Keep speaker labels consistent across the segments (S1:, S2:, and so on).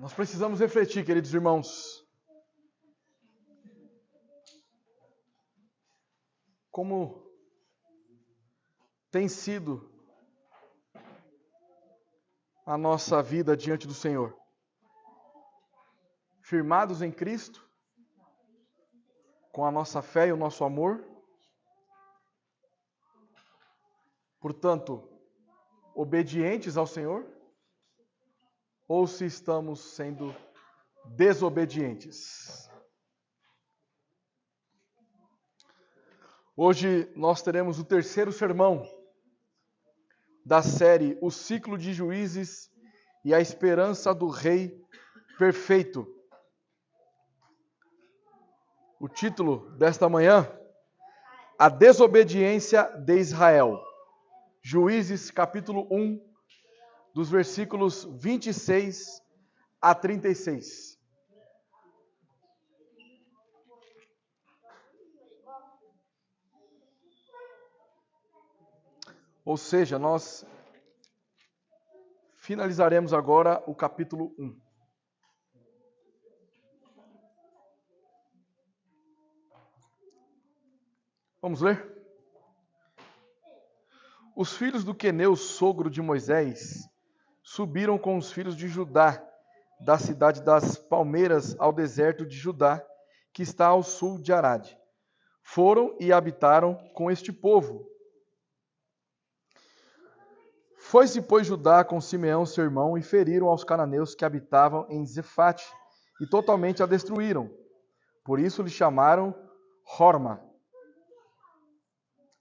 S1: Nós precisamos refletir, queridos irmãos, como tem sido a nossa vida diante do Senhor. Firmados em Cristo, com a nossa fé e o nosso amor, portanto, obedientes ao Senhor, ou se estamos sendo desobedientes. Hoje nós teremos o terceiro sermão da série O Ciclo de Juízes e a Esperança do Rei Perfeito. O título desta manhã, A Desobediência de Israel. Juízes capítulo 1, dos versículos 26 a 36. Ou seja, nós finalizaremos agora o capítulo 1. Vamos ler? Os filhos do Queneu, sogro de Moisés, subiram com os filhos de Judá, da cidade das palmeiras ao deserto de Judá, que está ao sul de Arade. Foram e habitaram com este povo. Foi-se, pois, Judá com Simeão, seu irmão, e feriram aos cananeus que habitavam em Zefate, e totalmente a destruíram. Por isso lhe chamaram Horma.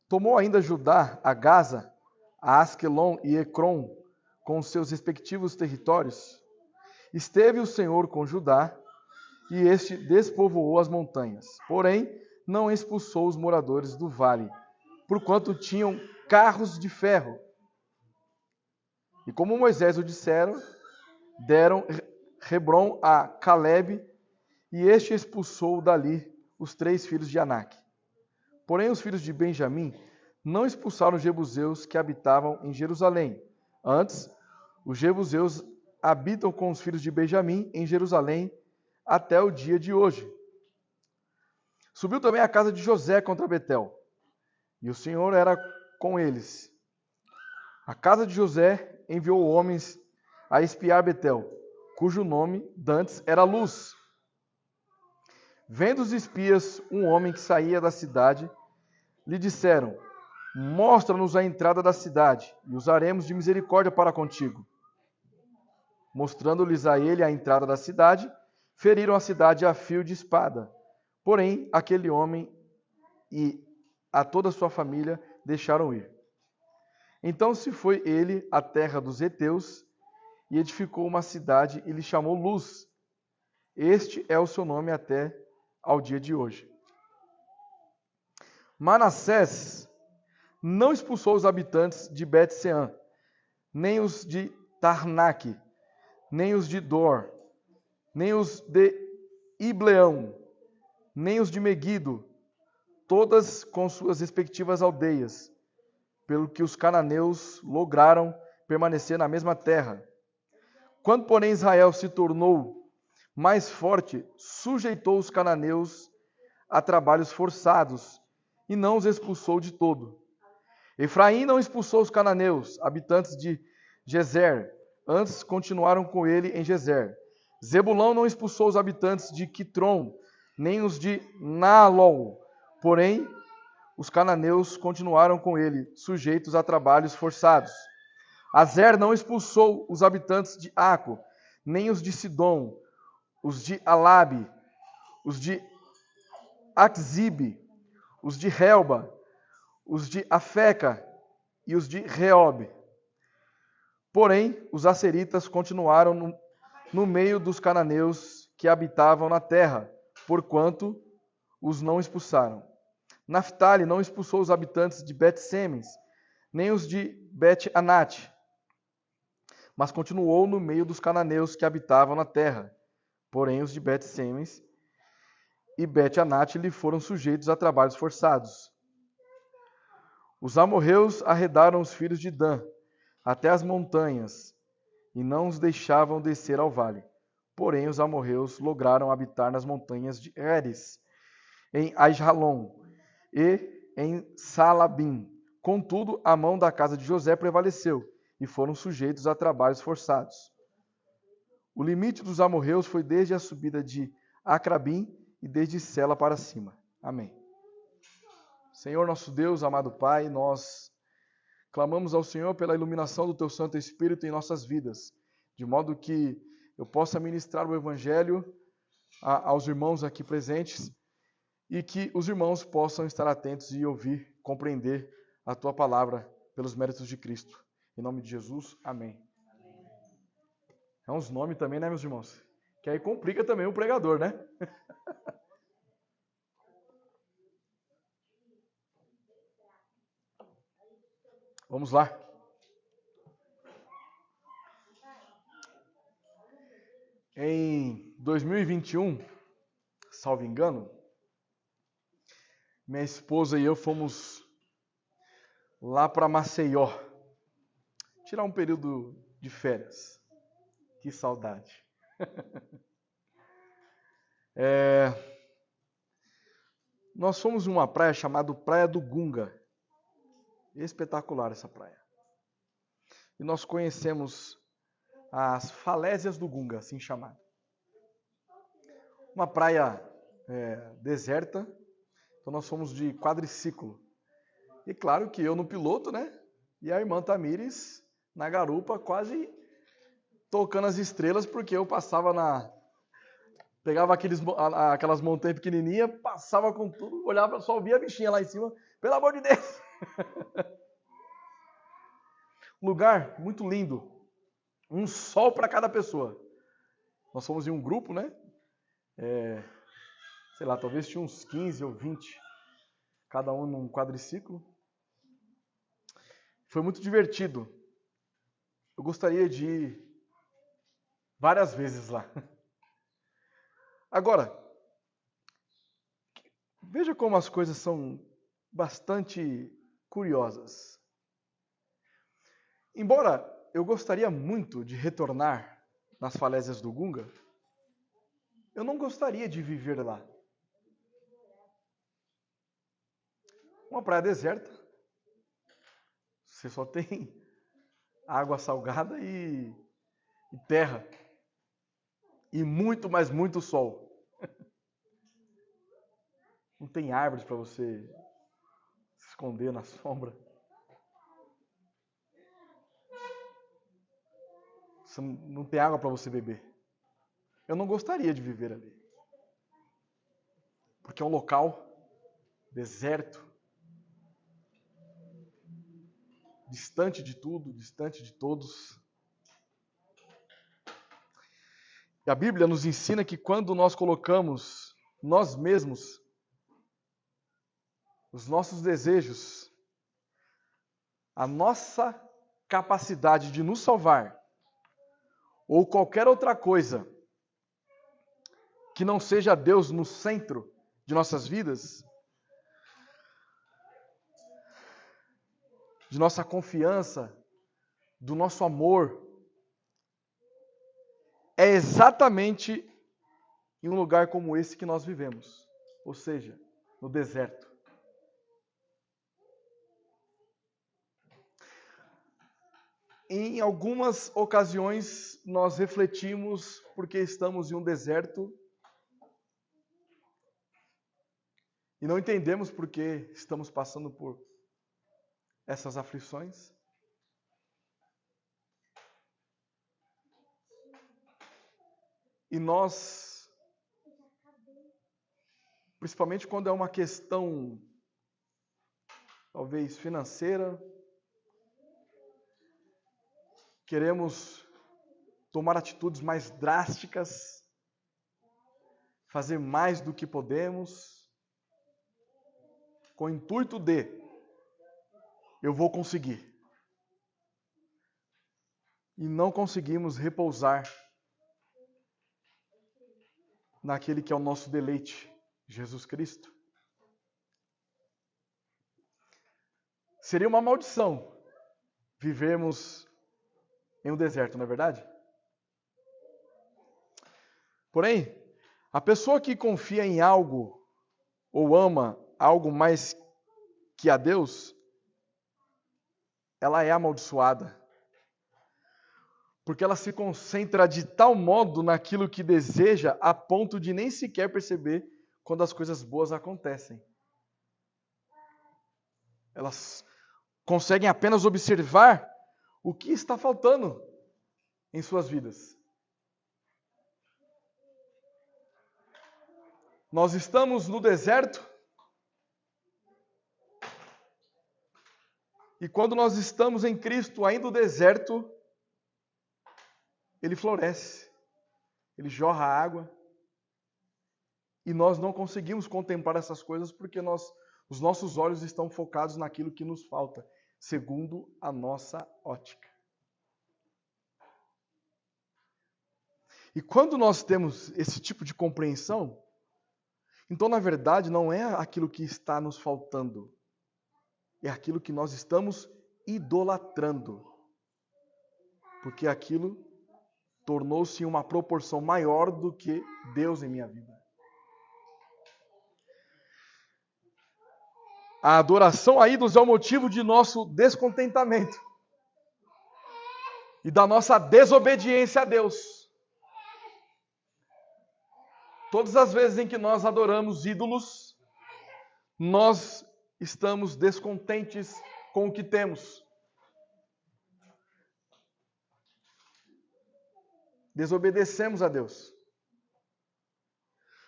S1: Tomou ainda Judá a Gaza, a Asquelon e Ecrom, com os seus respectivos territórios. Esteve o Senhor com Judá, e este despovoou as montanhas. Porém, não expulsou os moradores do vale, porquanto tinham carros de ferro. E como Moisés o disseram, deram Hebrom a Calebe, e este expulsou dali os 3 filhos de Anak. Porém, os filhos de Benjamim não expulsaram os jebuseus que habitavam em Jerusalém. Antes, os jebuseus habitam com os filhos de Benjamim em Jerusalém até o dia de hoje. Subiu também a casa de José contra Betel, e o Senhor era com eles. A casa de José enviou homens a espiar Betel, cujo nome dantes era Luz. Vendo os espias um homem que saía da cidade, lhe disseram: mostra-nos a entrada da cidade, e usaremos de misericórdia para contigo. Mostrando-lhes a ele a entrada da cidade, feriram a cidade a fio de espada. Porém, aquele homem e a toda a sua família deixaram ir. Então se foi ele à terra dos heteus, e edificou uma cidade, e lhe chamou Luz. Este é o seu nome até ao dia de hoje. Manassés não expulsou os habitantes de Bet-Sean, nem os de Tarnaque, nem os de Dor, nem os de Ibleão, nem os de Meguido, todas com suas respectivas aldeias, pelo que os cananeus lograram permanecer na mesma terra. Quando, porém, Israel se tornou mais forte, sujeitou os cananeus a trabalhos forçados, e não os expulsou de todo. Efraim não expulsou os cananeus, habitantes de Gezer, antes continuaram com ele em Gezer. Zebulão não expulsou os habitantes de Quitron, nem os de Naalol, porém os cananeus continuaram com ele, sujeitos a trabalhos forçados. Azer não expulsou os habitantes de Aco, nem os de Sidom, os de Alabe, os de Axibe, os de Helba, os de Afeca e os de Reob. Porém, os asseritas continuaram no meio dos cananeus que habitavam na terra, porquanto os não expulsaram. Naftali não expulsou os habitantes de Bet-Semes, nem os de Bet-Anate, mas continuou no meio dos cananeus que habitavam na terra. Porém, os de Bet-Semes e Bet-Anate lhe foram sujeitos a trabalhos forçados. Os amorreus arredaram os filhos de Dan até as montanhas, e não os deixavam descer ao vale. Porém, os amorreus lograram habitar nas montanhas de Heres, em Aijalon e em Salabim. Contudo, a mão da casa de José prevaleceu, e foram sujeitos a trabalhos forçados. O limite dos amorreus foi desde a subida de Acrabim e desde Sela para cima. Amém. Senhor nosso Deus, amado Pai, nós clamamos ao Senhor pela iluminação do Teu Santo Espírito em nossas vidas, de modo que eu possa ministrar o Evangelho aos irmãos aqui presentes e que os irmãos possam estar atentos e ouvir, compreender a Tua palavra pelos méritos de Cristo. Em nome de Jesus, amém. É uns nomes também, né, meus irmãos? Que aí complica também o pregador, né? Vamos lá. Em 2021, salvo engano, minha esposa e eu fomos lá para Maceió, tirar um período de férias. Que saudade. Nós fomos em uma praia chamada Praia do Gunga. Espetacular essa praia. E nós conhecemos as falésias do Gunga, assim chamada. Uma praia deserta, então nós fomos de quadriciclo. E claro que eu no piloto, né? E a irmã Tamires na garupa, quase tocando as estrelas, porque eu passava pegava aquelas montanhas pequenininhas, passava com tudo, olhava, só via a bichinha lá em cima. Pelo amor de Deus! Lugar muito lindo. Um sol para cada pessoa. Nós fomos em um grupo, né? Sei lá, talvez tinha uns 15 ou 20, cada um num quadriciclo. Foi muito divertido. Eu gostaria de ir várias vezes lá. Agora, veja como as coisas são bastante curiosas. Embora eu gostaria muito de retornar nas falésias do Gunga, eu não gostaria de viver lá. Uma praia deserta, você só tem água salgada e terra. E muito, mas muito sol. Não tem árvores para você se esconder na sombra. Você não tem água para você beber. Eu não gostaria de viver ali. Porque é um local deserto, distante de tudo, distante de todos. E a Bíblia nos ensina que quando nós colocamos nós mesmos, os nossos desejos, a nossa capacidade de nos salvar, ou qualquer outra coisa que não seja Deus no centro de nossas vidas, de nossa confiança, do nosso amor, é exatamente em um lugar como esse que nós vivemos, ou seja, no deserto. Em algumas ocasiões nós refletimos porque estamos em um deserto e não entendemos por que estamos passando por essas aflições. E nós, principalmente quando é uma questão talvez financeira, queremos tomar atitudes mais drásticas, fazer mais do que podemos, com o intuito de eu vou conseguir. E não conseguimos repousar naquele que é o nosso deleite, Jesus Cristo. Seria uma maldição vivermos em um deserto, não é verdade? Porém, a pessoa que confia em algo ou ama algo mais que a Deus, ela é amaldiçoada. Porque ela se concentra de tal modo naquilo que deseja, a ponto de nem sequer perceber quando as coisas boas acontecem. Elas conseguem apenas observar o que está faltando em suas vidas. Nós estamos no deserto, e quando nós estamos em Cristo, ainda o deserto, ele floresce, ele jorra água, e nós não conseguimos contemplar essas coisas porque os nossos olhos estão focados naquilo que nos falta, segundo a nossa ótica. E quando nós temos esse tipo de compreensão, então, na verdade, não é aquilo que está nos faltando, é aquilo que nós estamos idolatrando. Porque aquilo tornou-se uma proporção maior do que Deus em minha vida. A adoração a ídolos é o motivo de nosso descontentamento e da nossa desobediência a Deus. Todas as vezes em que nós adoramos ídolos, nós estamos descontentes com o que temos. Desobedecemos a Deus.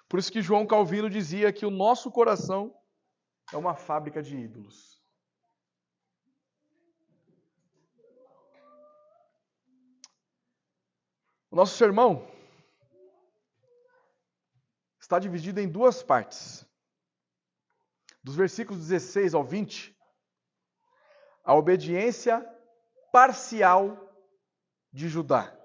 S1: Por isso que João Calvino dizia que o nosso coração é uma fábrica de ídolos. O nosso sermão está dividido em duas partes. Dos versículos 16 ao 20, a obediência parcial de Judá.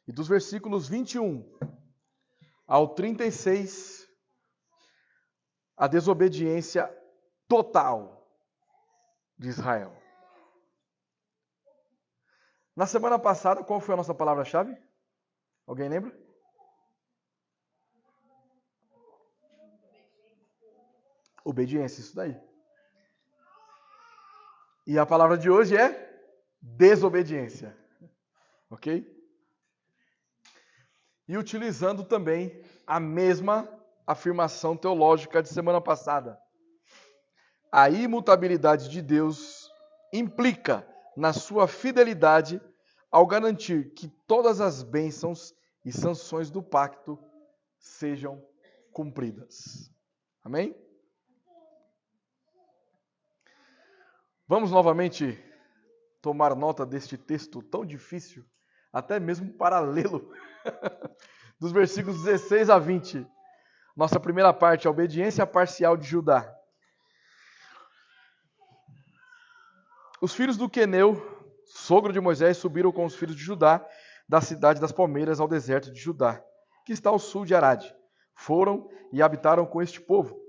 S1: E dos versículos 21 ao 36, a desobediência total de Israel. Na semana passada, qual foi a nossa palavra-chave? Alguém lembra? Obediência, isso daí. E a palavra de hoje é desobediência. Ok? E utilizando também a mesma afirmação teológica de semana passada. A imutabilidade de Deus implica na sua fidelidade ao garantir que todas as bênçãos e sanções do pacto sejam cumpridas. Amém? Vamos novamente tomar nota deste texto tão difícil, até mesmo para lê-lo, dos versículos 16 a 20. Nossa primeira parte, a obediência parcial de Judá. Os filhos do Queneu, sogro de Moisés, subiram com os filhos de Judá da cidade das palmeiras ao deserto de Judá, que está ao sul de Arade. Foram e habitaram com este povo.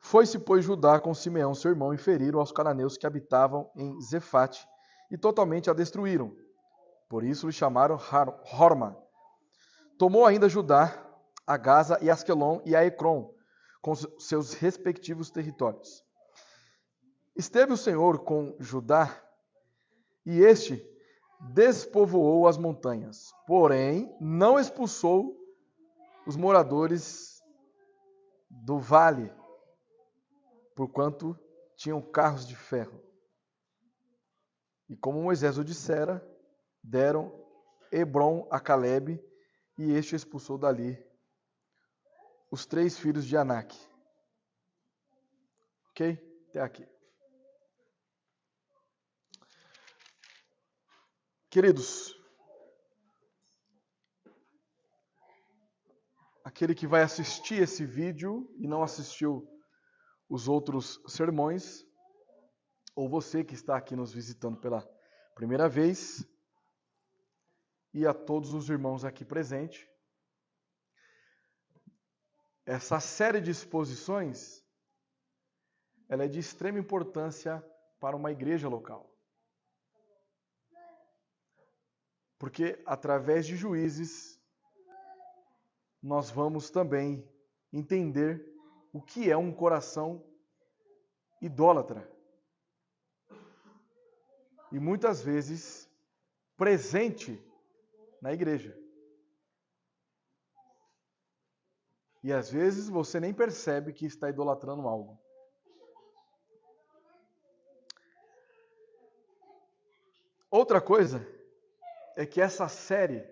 S1: Foi-se, pois, Judá com Simeão, seu irmão, e feriram aos cananeus que habitavam em Zefate, e totalmente a destruíram. Por isso lhe chamaram Horma. Tomou ainda Judá a Gaza e Asquelon e a Ecrom, com seus respectivos territórios. Esteve o Senhor com Judá, e este despovoou as montanhas, porém não expulsou os moradores do vale, porquanto tinham carros de ferro. E como Moisés o dissera, deram Hebrom a Calebe, e este expulsou dali os 3 filhos de Anak. Ok? Até aqui. Queridos, aquele que vai assistir esse vídeo e não assistiu os outros sermões, ou você que está aqui nos visitando pela primeira vez, e a todos os irmãos aqui presentes, essa série de exposições ela é de extrema importância para uma igreja local. Porque através de Juízes, nós vamos também entender o que é um coração idólatra. E muitas vezes presente na igreja. E às vezes você nem percebe que está idolatrando algo. Outra coisa é que essa série,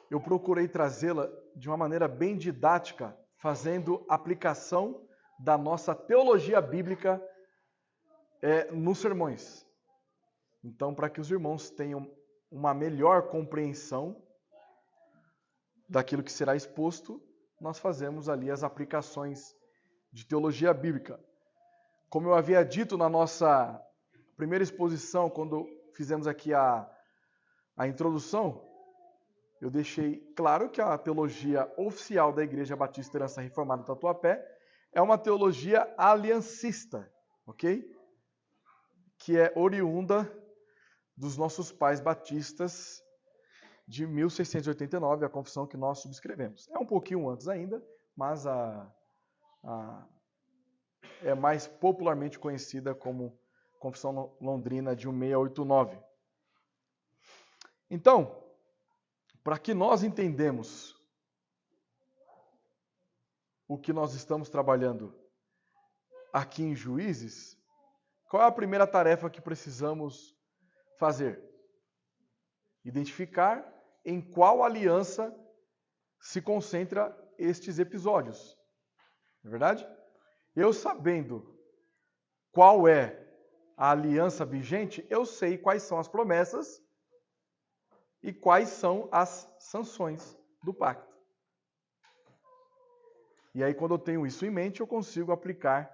S1: eu procurei trazê-la de uma maneira bem didática, fazendo aplicação da nossa teologia bíblica nos sermões. Então, para que os irmãos tenham uma melhor compreensão daquilo que será exposto, nós fazemos ali as aplicações de teologia bíblica. Como eu havia dito na nossa primeira exposição, quando fizemos aqui a introdução, eu deixei claro que a teologia oficial da Igreja Batista Herança Reformada Tatuapé é uma teologia aliancista, ok? Que é oriunda dos nossos pais batistas de 1689, a confissão que nós subscrevemos. É um pouquinho antes ainda, mas é mais popularmente conhecida como Confissão Londrina de 1689. Então, para que nós entendamos o que nós estamos trabalhando aqui em Juízes, qual é a primeira tarefa que precisamos fazer? Identificar em qual aliança se concentra estes episódios. Não é verdade? Eu sabendo qual é a aliança vigente, eu sei quais são as promessas e quais são as sanções do pacto. E aí, quando eu tenho isso em mente, eu consigo aplicar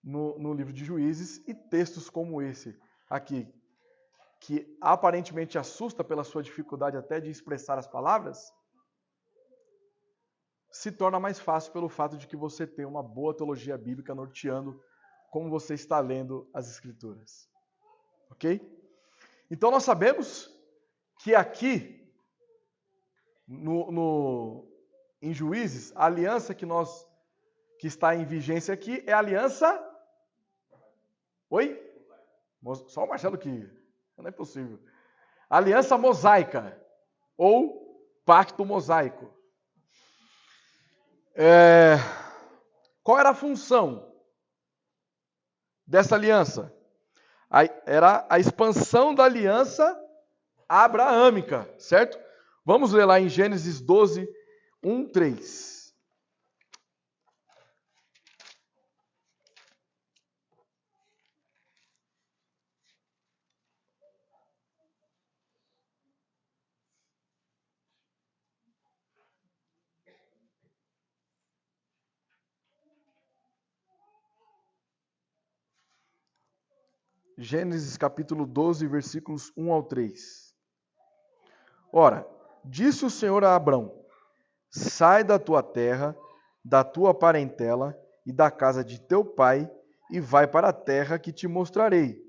S1: no livro de Juízes, e textos como esse aqui, que aparentemente assusta pela sua dificuldade até de expressar as palavras, se torna mais fácil pelo fato de que você tem uma boa teologia bíblica norteando como você está lendo as Escrituras. Ok? Então nós sabemos que aqui, em Juízes, a aliança que está em vigência aqui é a aliança... Oi? Só o Marcelo que... Não é possível. Aliança mosaica, ou pacto mosaico. Qual era a função dessa aliança? Era a expansão da aliança abraâmica, certo? Vamos ler lá em Gênesis 12, 1, 3. Gênesis capítulo 12, versículos 1 ao 3. Ora, disse o Senhor a Abrão: sai da tua terra, da tua parentela e da casa de teu pai, e vai para a terra que te mostrarei.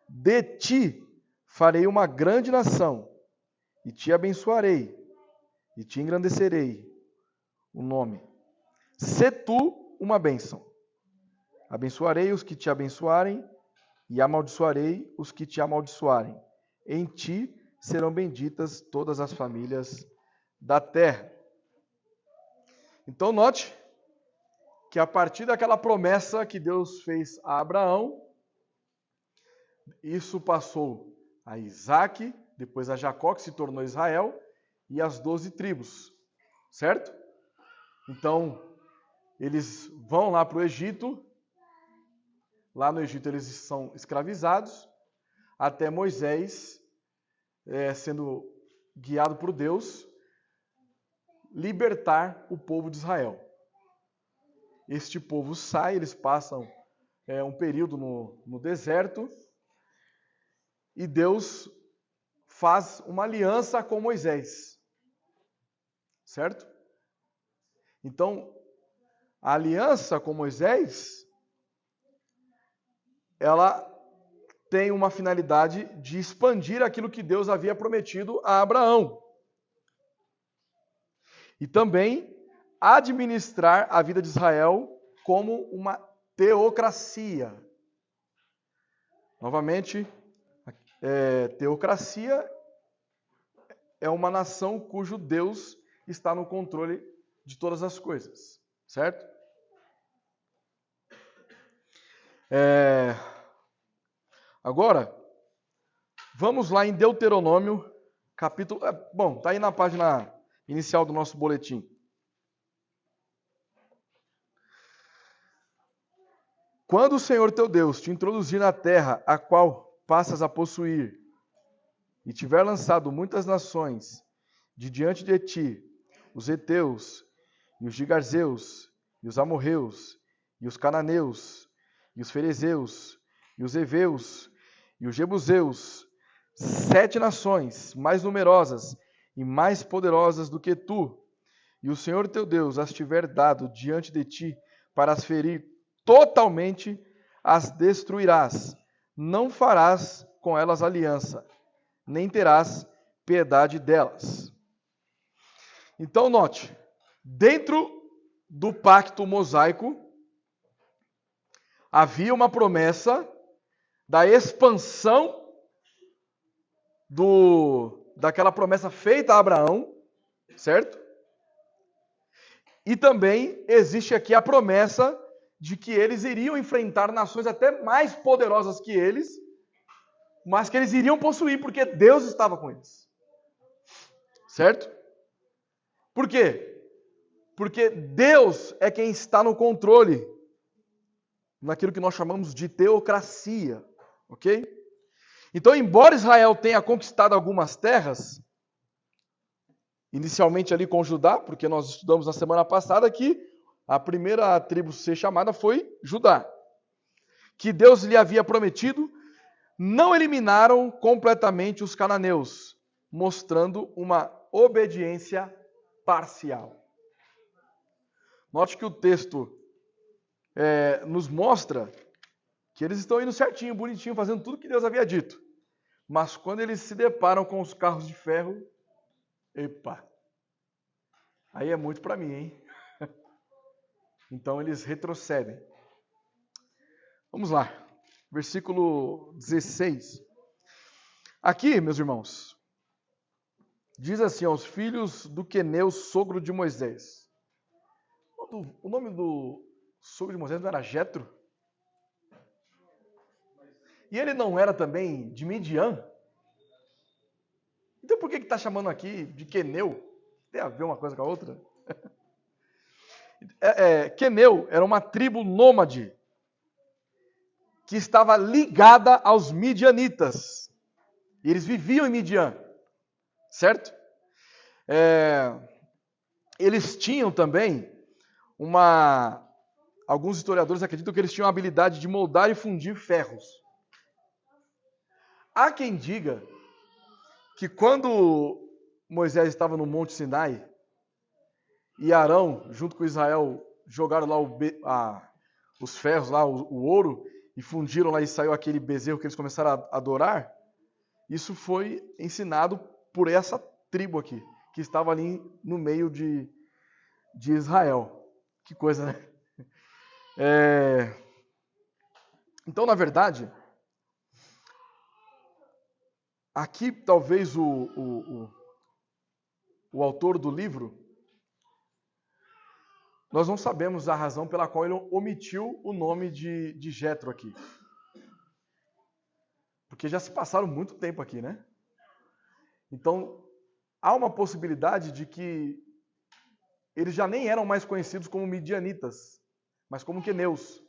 S1: De ti farei uma grande nação, e te abençoarei, e te engrandecerei o nome. Sê tu uma bênção. Abençoarei os que te abençoarem, e amaldiçoarei os que te amaldiçoarem. Em ti serão benditas todas as famílias da terra. Então note que a partir daquela promessa que Deus fez a Abraão, isso passou a Isaac, depois a Jacó, que se tornou Israel, e as 12 tribos, certo? Então, eles vão lá para o Egito. Lá no Egito eles são escravizados, até Moisés, sendo guiado por Deus, libertar o povo de Israel. Este povo sai, eles passam um período no deserto, e Deus faz uma aliança com Moisés. Certo? Então, A aliança com Moisés, ela tem uma finalidade de expandir aquilo que Deus havia prometido a Abraão. E também administrar a vida de Israel como uma teocracia. Novamente, teocracia é uma nação cujo Deus está no controle de todas as coisas, certo? Agora, vamos lá em Deuteronômio, capítulo... Bom, está aí na página inicial do nosso boletim. Quando o Senhor teu Deus te introduzir na terra a qual passas a possuir, e tiver lançado muitas nações de diante de ti, os heteus, e os gigarzeus, e os amorreus, e os cananeus, e os ferezeus, e os heveus, e os jebuseus, 7 nações mais numerosas e mais poderosas do que tu, e o Senhor teu Deus as tiver dado diante de ti para as ferir totalmente, as destruirás. Não farás com elas aliança, nem terás piedade delas. Então, note, dentro do pacto mosaico, havia uma promessa da expansão daquela promessa feita a Abraão, certo? E também existe aqui a promessa de que eles iriam enfrentar nações até mais poderosas que eles, mas que eles iriam possuir, porque Deus estava com eles. Certo? Por quê? Porque Deus é quem está no controle naquilo que nós chamamos de teocracia. Ok? Então, embora Israel tenha conquistado algumas terras, inicialmente ali com Judá, porque nós estudamos na semana passada que a primeira tribo a ser chamada foi Judá, que Deus lhe havia prometido, não eliminaram completamente os cananeus, mostrando uma obediência parcial. Note que o texto nos mostra que eles estão indo certinho, bonitinho, fazendo tudo que Deus havia dito. Mas quando eles se deparam com os carros de ferro, epa, aí é muito para mim, hein? Então eles retrocedem. Vamos lá, versículo 16. Aqui, meus irmãos, diz assim, aos filhos do Queneu, sogro de Moisés. O nome do sogro de Moisés não era Jetro? E ele não era também de Midian? Então por que está chamando aqui de Queneu? Tem a ver uma coisa com a outra? Queneu era uma tribo nômade que estava ligada aos midianitas. E eles viviam em Midian, certo? Eles tinham também alguns historiadores acreditam que eles tinham a habilidade de moldar e fundir ferros. Há quem diga que quando Moisés estava no Monte Sinai e Arão, junto com Israel, jogaram lá os ferros, lá, o ouro, e fundiram lá e saiu aquele bezerro que eles começaram a adorar, isso foi ensinado por essa tribo aqui, que estava ali no meio de Israel. Que coisa, né? Então, na verdade, aqui talvez o autor do livro, nós não sabemos a razão pela qual ele omitiu o nome de Jetro aqui. Porque já se passaram muito tempo aqui, né? Então, há uma possibilidade de que eles já nem eram mais conhecidos como midianitas, mas como queneus.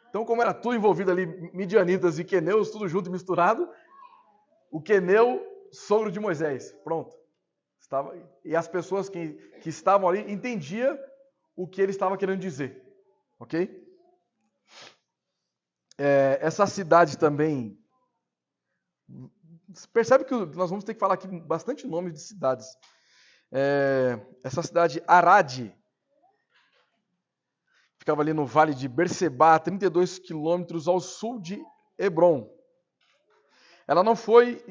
S1: Então, como era tudo envolvido ali, midianitas e queneus, tudo junto e misturado, o queneu, sogro de Moisés. Pronto. E as pessoas que estavam ali entendiam o que ele estava querendo dizer. Ok? Essa cidade também... Percebe que nós vamos ter que falar aqui bastante nomes de cidades. Essa cidade, Arad, ficava ali no vale de Berseba, 32 quilômetros ao sul de Hebrom. Ela não foi,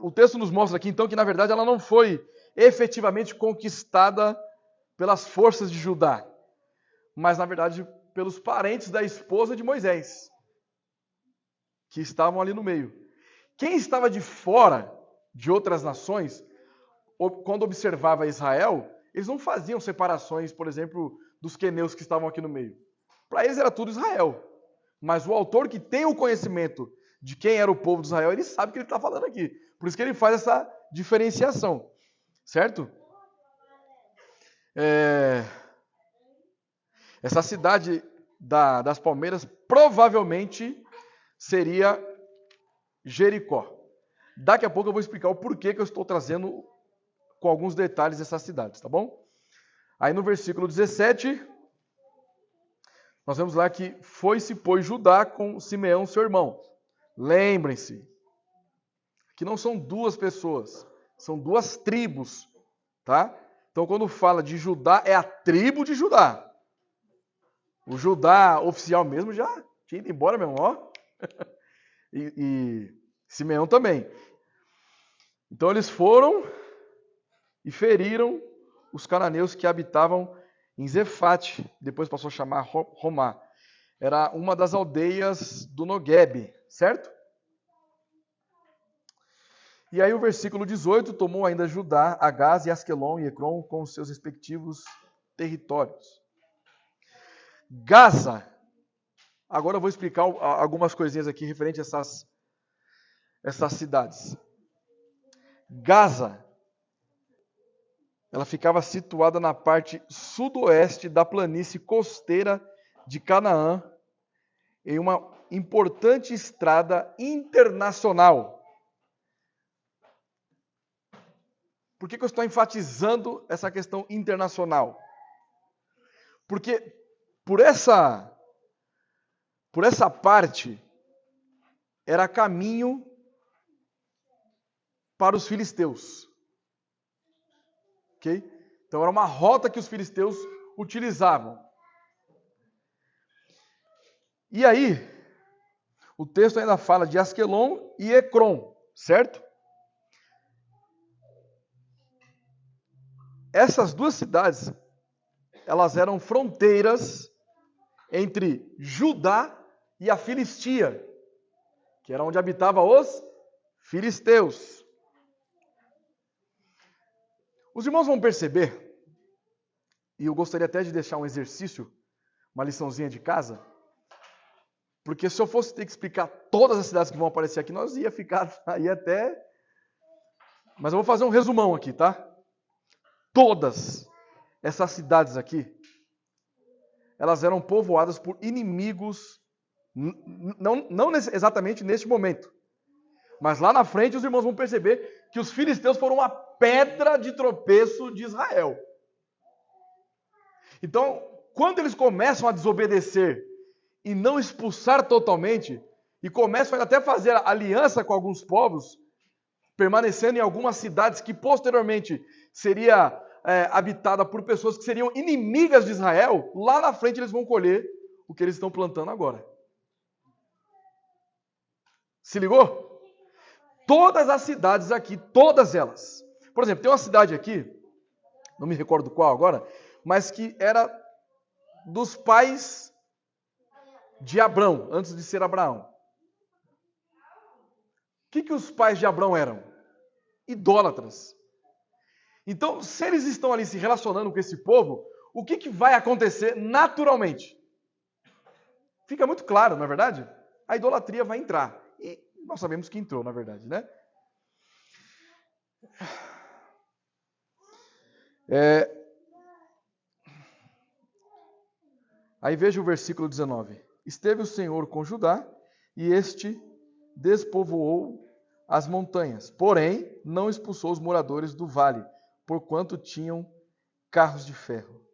S1: o texto nos mostra aqui então que na verdade ela não foi efetivamente conquistada pelas forças de Judá, mas na verdade pelos parentes da esposa de Moisés, que estavam ali no meio. Quem estava de fora de outras nações, quando observava Israel, eles não faziam separações, por exemplo, dos queneus que estavam aqui no meio. Para eles era tudo Israel. Mas o autor que tem o conhecimento de quem era o povo de Israel, ele sabe o que ele está falando aqui. Por isso que ele faz essa diferenciação. Certo? Essa cidade das palmeiras provavelmente seria Jericó. Daqui a pouco eu vou explicar o porquê que eu estou trazendo com alguns detalhes essas cidades, tá bom? Aí no versículo 17, nós vemos lá que foi-se, pois, Judá com Simeão, seu irmão. Lembrem-se que não são duas pessoas, são duas tribos, tá? Então, quando fala de Judá, é a tribo de Judá. O Judá oficial mesmo já tinha ido embora mesmo, ó. E Simeão também. Então, eles foram e feriram os cananeus que habitavam em Zefate, depois passou a chamar Romá. Era uma das aldeias do Noguebe, certo? E aí o versículo 18, tomou ainda Judá, Agaz e Asquelon e Ecrom com os seus respectivos territórios. Gaza. Agora eu vou explicar algumas coisinhas aqui referente a essas cidades. Gaza, ela ficava situada na parte sudoeste da planície costeira de Canaã, em uma importante estrada internacional. Por que eu estou enfatizando essa questão internacional? Porque por essa parte era caminho para os filisteus. Ok? Então era uma rota que os filisteus utilizavam. E aí, o texto ainda fala de Asquelon e Ecrom, certo? Essas duas cidades, elas eram fronteiras entre Judá e a Filistia, que era onde habitavam os filisteus. Os irmãos vão perceber, e eu gostaria até de deixar um exercício, uma liçãozinha de casa, porque se eu fosse ter que explicar todas as cidades que vão aparecer aqui, nós ia ficar aí até... Mas eu vou fazer um resumão aqui, tá? Todas essas cidades aqui, elas eram povoadas por inimigos, não exatamente neste momento, mas lá na frente os irmãos vão perceber que os filisteus foram uma pedra de tropeço de Israel. Então, quando eles começam a desobedecer e não expulsar totalmente, e começam até a fazer aliança com alguns povos, permanecendo em algumas cidades que posteriormente seria habitada por pessoas que seriam inimigas de Israel, lá na frente eles vão colher o que eles estão plantando agora. Se ligou? Todas as cidades aqui, todas elas. Por exemplo, tem uma cidade aqui, não me recordo qual agora, mas que era dos pais de Abrão, antes de ser Abraão. O que os pais de Abrão eram? Idólatras. Então, se eles estão ali se relacionando com esse povo, o que vai acontecer naturalmente? Fica muito claro, não é verdade? A idolatria vai entrar. E nós sabemos que entrou, na verdade, né? Aí veja o versículo 19. Esteve o Senhor com Judá, e este despovoou as montanhas, porém não expulsou os moradores do vale, porquanto tinham carros de ferro.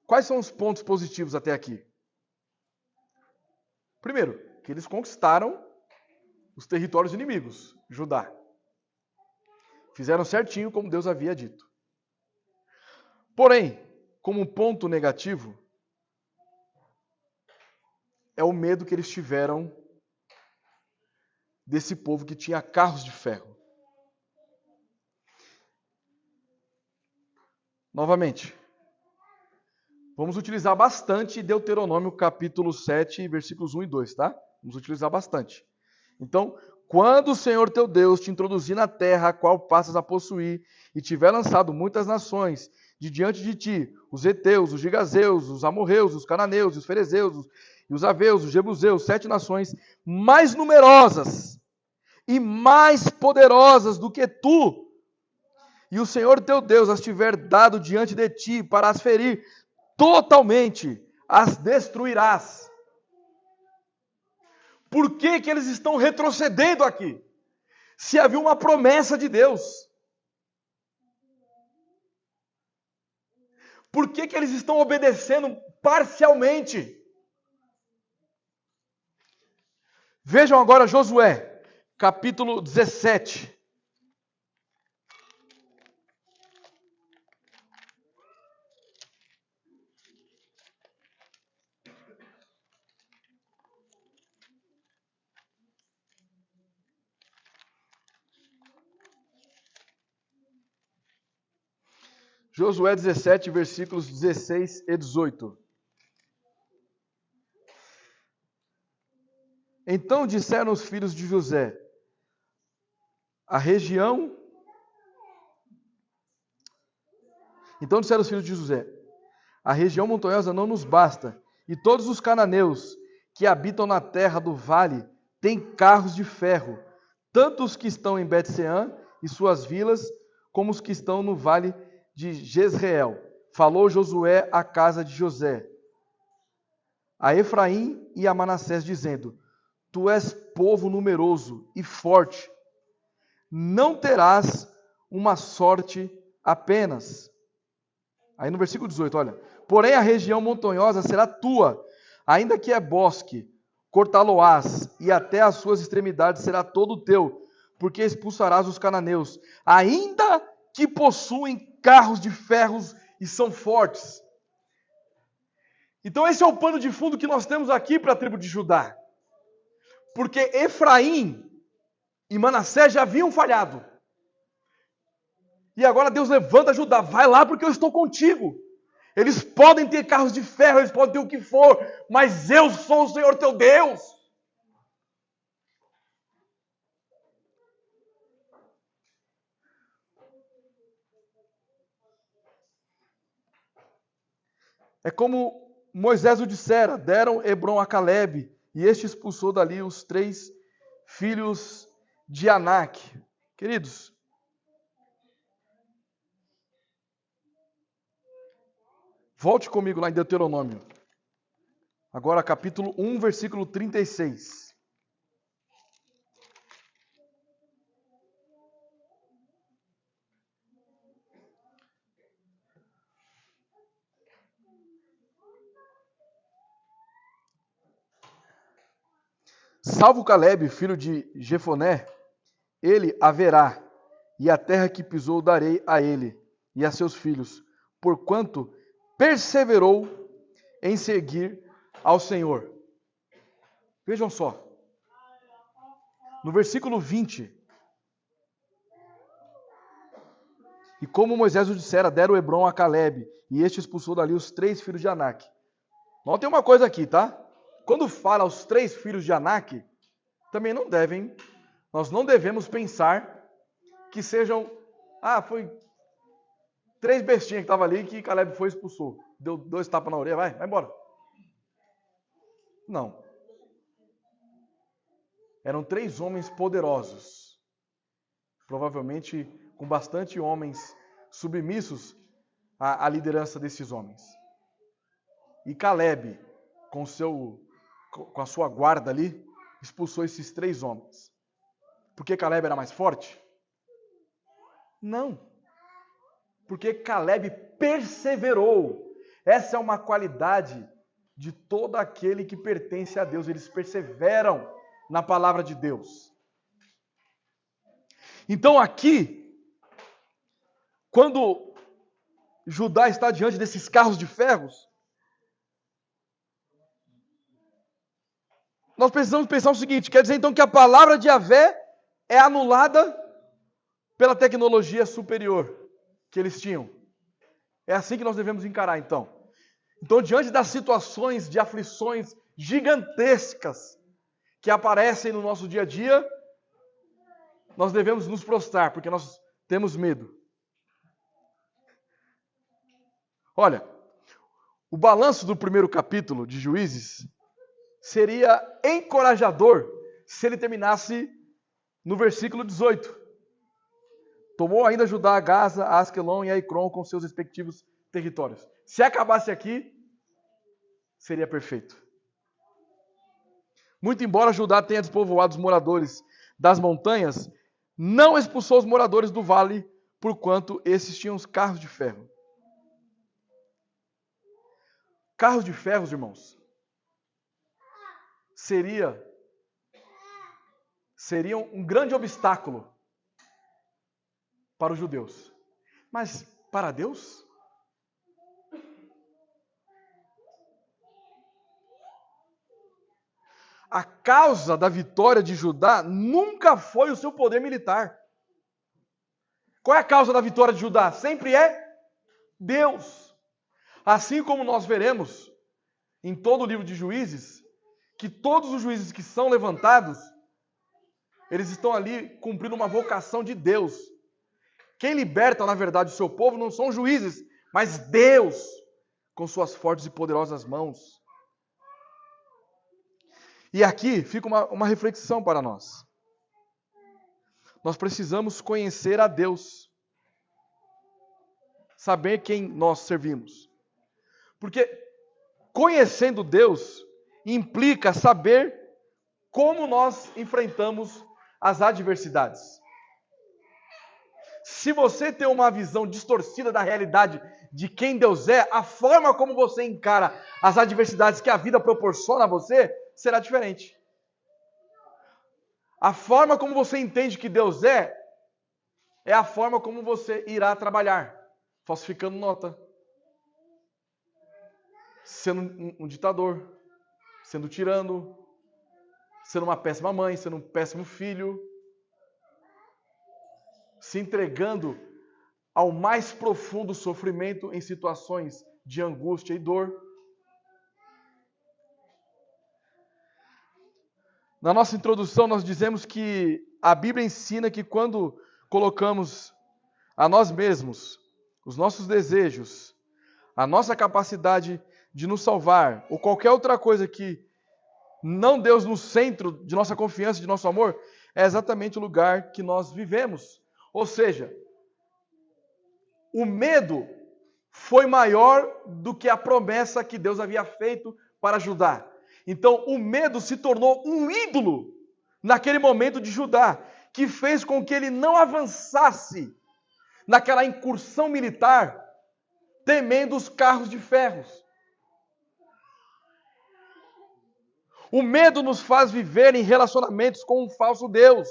S1: Quais são os pontos positivos até aqui? Primeiro, que eles conquistaram os territórios inimigos, Judá. Fizeram certinho como Deus havia dito. Porém, como ponto negativo, é o medo que eles tiveram desse povo que tinha carros de ferro. Novamente, vamos utilizar bastante Deuteronômio capítulo 7, versículos 1 e 2, tá? Vamos utilizar bastante. Então, quando o Senhor teu Deus te introduzir na terra a qual passas a possuir, e tiver lançado muitas nações de diante de ti, os heteus, os gigazeus, os amorreus, os cananeus, os ferezeus, e os aveus, os jebuseus, 7 nações mais numerosas e mais poderosas do que tu, e o Senhor teu Deus as tiver dado diante de ti para as ferir, totalmente as destruirás. Por que que eles estão retrocedendo aqui? Se havia uma promessa de Deus. Por que que eles estão obedecendo parcialmente? Vejam agora Josué, capítulo 17. Josué 17, versículos 16 e 18. Então disseram os filhos de José, a região... Então disseram os filhos de José, a região montanhosa não nos basta, e todos os cananeus que habitam na terra do vale têm carros de ferro, tanto os que estão em Bet-Sean e suas vilas, como os que estão no vale de Jezreel. Falou Josué à casa de José, a Efraim e a Manassés, dizendo, tu és povo numeroso e forte, não terás uma sorte apenas. Aí no versículo 18, olha, porém a região montanhosa será tua, ainda que é bosque, cortá-lo-ás, e até as suas extremidades será todo teu, porque expulsarás os cananeus, ainda que possuem carros de ferros e são fortes. Então esse é o pano de fundo que nós temos aqui para a tribo de Judá. Porque Efraim e Manassés já haviam falhado. E agora Deus levanta Judá, vai lá porque eu estou contigo. Eles podem ter carros de ferro, eles podem ter o que for, mas eu sou o Senhor teu Deus. É como Moisés o dissera, deram Hebrom a Calebe, e este expulsou dali os 3 filhos de Anak. Queridos, volte comigo lá em Deuteronômio. Agora capítulo 1, versículo 36. Salvo Calebe, filho de Jefoné, ele haverá, e a terra que pisou darei a ele e a seus filhos, porquanto perseverou em seguir ao Senhor. Vejam só, no versículo 20, e como Moisés o dissera, deram Hebrom a Calebe, e este expulsou dali os 3 filhos de Anak. Notem uma coisa aqui, tá? Quando fala os 3 filhos de Anak, também nós não devemos pensar que sejam, foi 3 bestinhas que estavam ali que Calebe foi e expulsou. Deu 2 tapas na orelha, vai embora. Não. Eram 3 homens poderosos. Provavelmente com bastante homens submissos à liderança desses homens. E Calebe, com a sua guarda ali, expulsou esses 3 homens. Porque Calebe era mais forte? Não. Porque Calebe perseverou. Essa é uma qualidade de todo aquele que pertence a Deus. Eles perseveram na palavra de Deus. Então aqui, quando Judá está diante desses carros de ferros, nós precisamos pensar o seguinte: quer dizer então que a palavra de Yahvé é anulada pela tecnologia superior que eles tinham. É assim que nós devemos encarar, então. Então, diante das situações de aflições gigantescas que aparecem no nosso dia a dia, nós devemos nos prostrar, porque nós temos medo. Olha, o balanço do primeiro capítulo de Juízes seria encorajador se ele terminasse no versículo 18. Tomou ainda Judá, Gaza, Asquelon e Aicron com seus respectivos territórios. Se acabasse aqui, seria perfeito. Muito embora Judá tenha despovoado os moradores das montanhas, não expulsou os moradores do vale, porquanto esses tinham os carros de ferro. Carros de ferro, irmãos, seriam um grande obstáculo para os judeus. Mas para Deus? A causa da vitória de Judá nunca foi o seu poder militar. Qual é a causa da vitória de Judá? Sempre é Deus. Assim como nós veremos em todo o livro de Juízes, que todos os juízes que são levantados, eles estão ali cumprindo uma vocação de Deus. Quem liberta, na verdade, o seu povo não são juízes, mas Deus, com suas fortes e poderosas mãos. E aqui fica uma reflexão para nós. Nós precisamos conhecer a Deus. Saber quem nós servimos. Porque conhecendo Deus implica saber como nós enfrentamos as adversidades. Se você tem uma visão distorcida da realidade de quem Deus é, a forma como você encara as adversidades que a vida proporciona a você será diferente. A forma como você entende que Deus é a forma como você irá trabalhar, falsificando nota, sendo um ditador, sendo tirano, sendo uma péssima mãe, sendo um péssimo filho, se entregando ao mais profundo sofrimento em situações de angústia e dor. Na nossa introdução, nós dizemos que a Bíblia ensina que quando colocamos a nós mesmos, os nossos desejos, a nossa capacidade de nos salvar, ou qualquer outra coisa que não Deus no centro de nossa confiança, de nosso amor, é exatamente o lugar que nós vivemos. Ou seja, o medo foi maior do que a promessa que Deus havia feito para Judá. Então, o medo se tornou um ídolo naquele momento de Judá, que fez com que ele não avançasse naquela incursão militar, temendo os carros de ferros. O medo nos faz viver em relacionamentos com um falso Deus,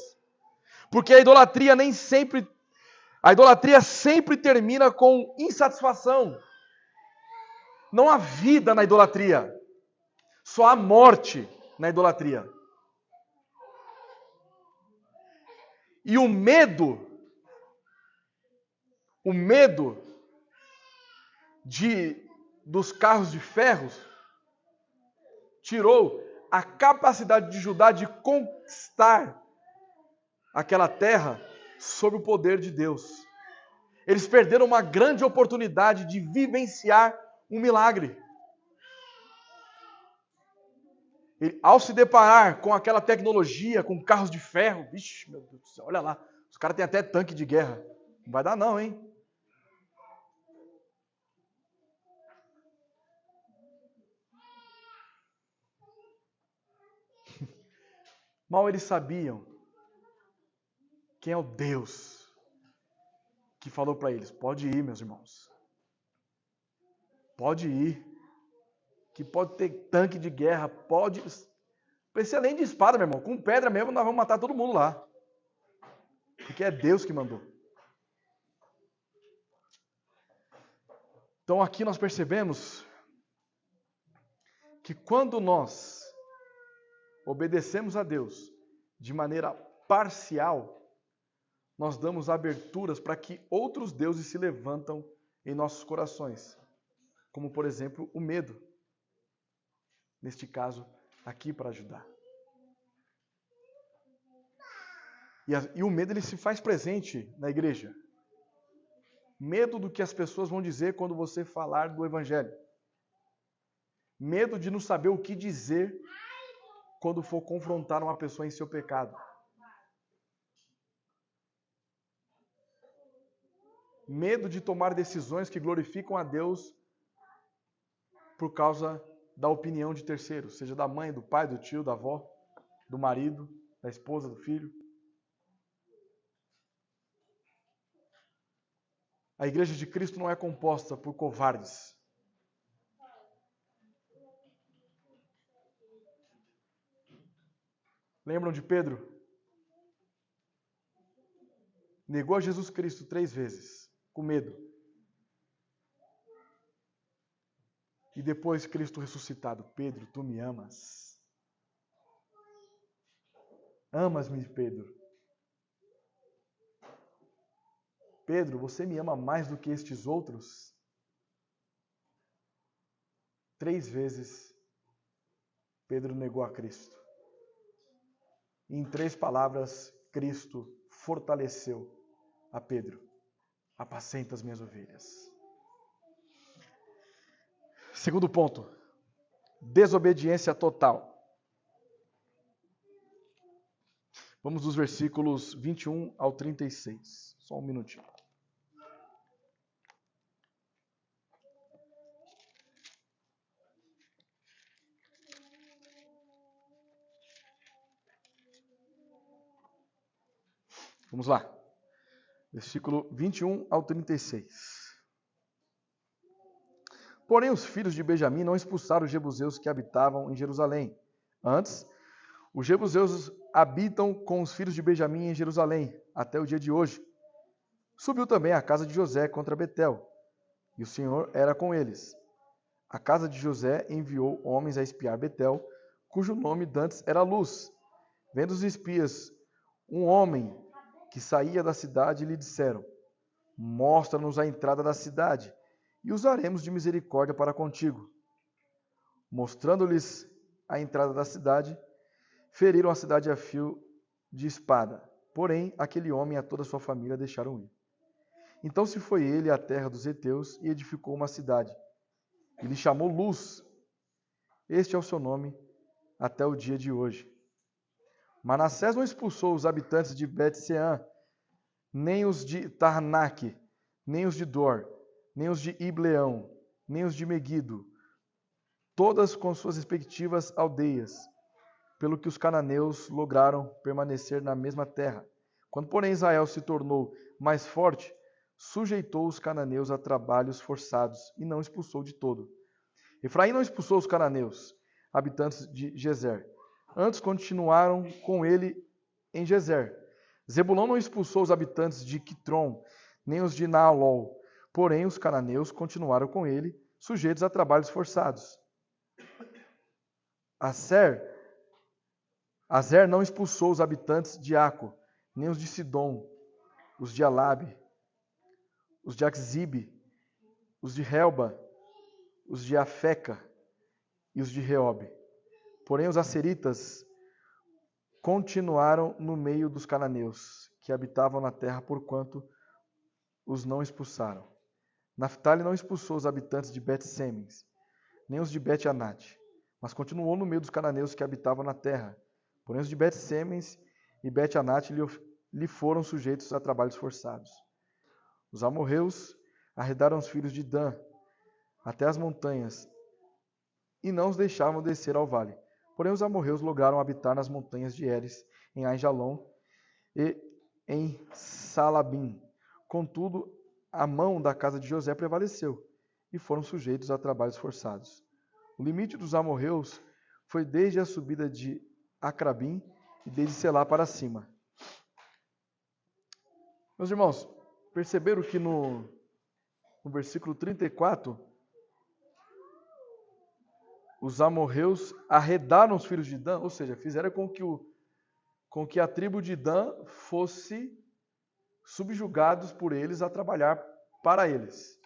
S1: porque a idolatria sempre termina com insatisfação. Não há vida na idolatria. Só há morte na idolatria. E o medo dos carros de ferros tirou a capacidade de Judá de conquistar aquela terra sob o poder de Deus. Eles perderam uma grande oportunidade de vivenciar um milagre. Ao se deparar com aquela tecnologia, com carros de ferro, vixe, meu Deus do céu, olha lá, os caras têm até tanque de guerra. Não vai dar não, hein? Mal eles sabiam quem é o Deus que falou para eles: pode ir, meus irmãos. Pode ir. Que pode ter tanque de guerra, pode... Precisa nem de espada, meu irmão. Com pedra mesmo, nós vamos matar todo mundo lá. Porque é Deus que mandou. Então aqui nós percebemos que quando nós obedecemos a Deus de maneira parcial, nós damos aberturas para que outros deuses se levantam em nossos corações, como por exemplo o medo, neste caso aqui para ajudar. E o medo ele se faz presente na igreja. Medo do que as pessoas vão dizer quando você falar do Evangelho. Medo de não saber o que dizer quando for confrontar uma pessoa em seu pecado. Medo de tomar decisões que glorificam a Deus por causa da opinião de terceiros, seja da mãe, do pai, do tio, da avó, do marido, da esposa, do filho. A igreja de Cristo não é composta por covardes. Lembram de Pedro? Negou a Jesus Cristo 3 vezes, com medo. E depois Cristo ressuscitado. Pedro, tu me amas? Amas-me, Pedro? Pedro, você me ama mais do que estes outros? 3 vezes Pedro negou a Cristo. E em 3 palavras, Cristo fortaleceu a Pedro. Apacenta as minhas ovelhas. Segundo ponto, desobediência total. Vamos dos versículos 21 ao 36. Só um minutinho. Vamos lá. Versículo 21 ao 36. Porém, os filhos de Benjamim não expulsaram os jebuseus que habitavam em Jerusalém. Antes, os jebuseus habitam com os filhos de Benjamim em Jerusalém, até o dia de hoje. Subiu também a casa de José contra Betel, e o Senhor era com eles. A casa de José enviou homens a espiar Betel, cujo nome dantes era Luz. Vendo os espias, um homem que saía da cidade, lhe disseram: mostra-nos a entrada da cidade, e usaremos de misericórdia para contigo. Mostrando-lhes a entrada da cidade, feriram a cidade a fio de espada. Porém, aquele homem e a toda a sua família deixaram ir. Então se foi ele à terra dos heteus e edificou uma cidade, e lhe chamou Luz. Este é o seu nome até o dia de hoje. Manassés não expulsou os habitantes de Bet-Sean, nem os de Tarnaque, nem os de Dor, nem os de Ibleão, nem os de Megido, todas com suas respectivas aldeias, pelo que os cananeus lograram permanecer na mesma terra. Quando, porém, Israel se tornou mais forte, sujeitou os cananeus a trabalhos forçados e não expulsou de todo. Efraim não expulsou os cananeus, habitantes de Gezer. Antes continuaram com ele em Gezer. Zebulão não expulsou os habitantes de Quitron, nem os de Naalol. Porém, os cananeus continuaram com ele, sujeitos a trabalhos forçados. Aser não expulsou os habitantes de Aco, nem os de Sidom, os de Alabe, os de Axibe, os de Helba, os de Afeca e os de Reobe. Porém, os asseritas continuaram no meio dos cananeus, que habitavam na terra, porquanto os não expulsaram. Naftali não expulsou os habitantes de Bet-Semes, nem os de Bet-Anate, mas continuou no meio dos cananeus que habitavam na terra. Porém, os de Bet-Semes e Bet-Anate lhe foram sujeitos a trabalhos forçados. Os amorreus arredaram os filhos de Dan até as montanhas e não os deixavam descer ao vale. Porém, os amorreus lograram habitar nas montanhas de Eres, em Aijalon e em Salabim. Contudo, a mão da casa de José prevaleceu e foram sujeitos a trabalhos forçados. O limite dos amorreus foi desde a subida de Acrabim e desde Selá para cima. Meus irmãos, perceberam que no no versículo 34, os amorreus arredaram os filhos de Dan, ou seja, fizeram com que a tribo de Dan fosse subjugados por eles a trabalhar para eles.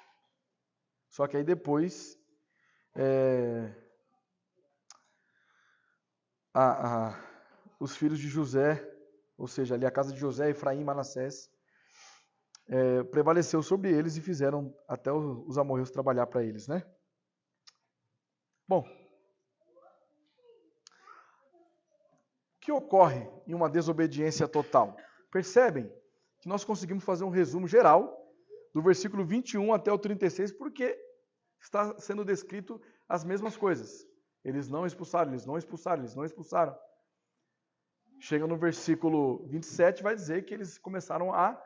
S1: Só que aí depois os filhos de José, ou seja, ali a casa de José, Efraim e Manassés, prevaleceu sobre eles e fizeram até os amorreus trabalhar para eles, né? Bom, o que ocorre em uma desobediência total? Percebem que nós conseguimos fazer um resumo geral do versículo 21 até o 36, porque está sendo descrito as mesmas coisas. Eles não expulsaram, eles não expulsaram, eles não expulsaram. Chega no versículo 27, vai dizer que eles começaram a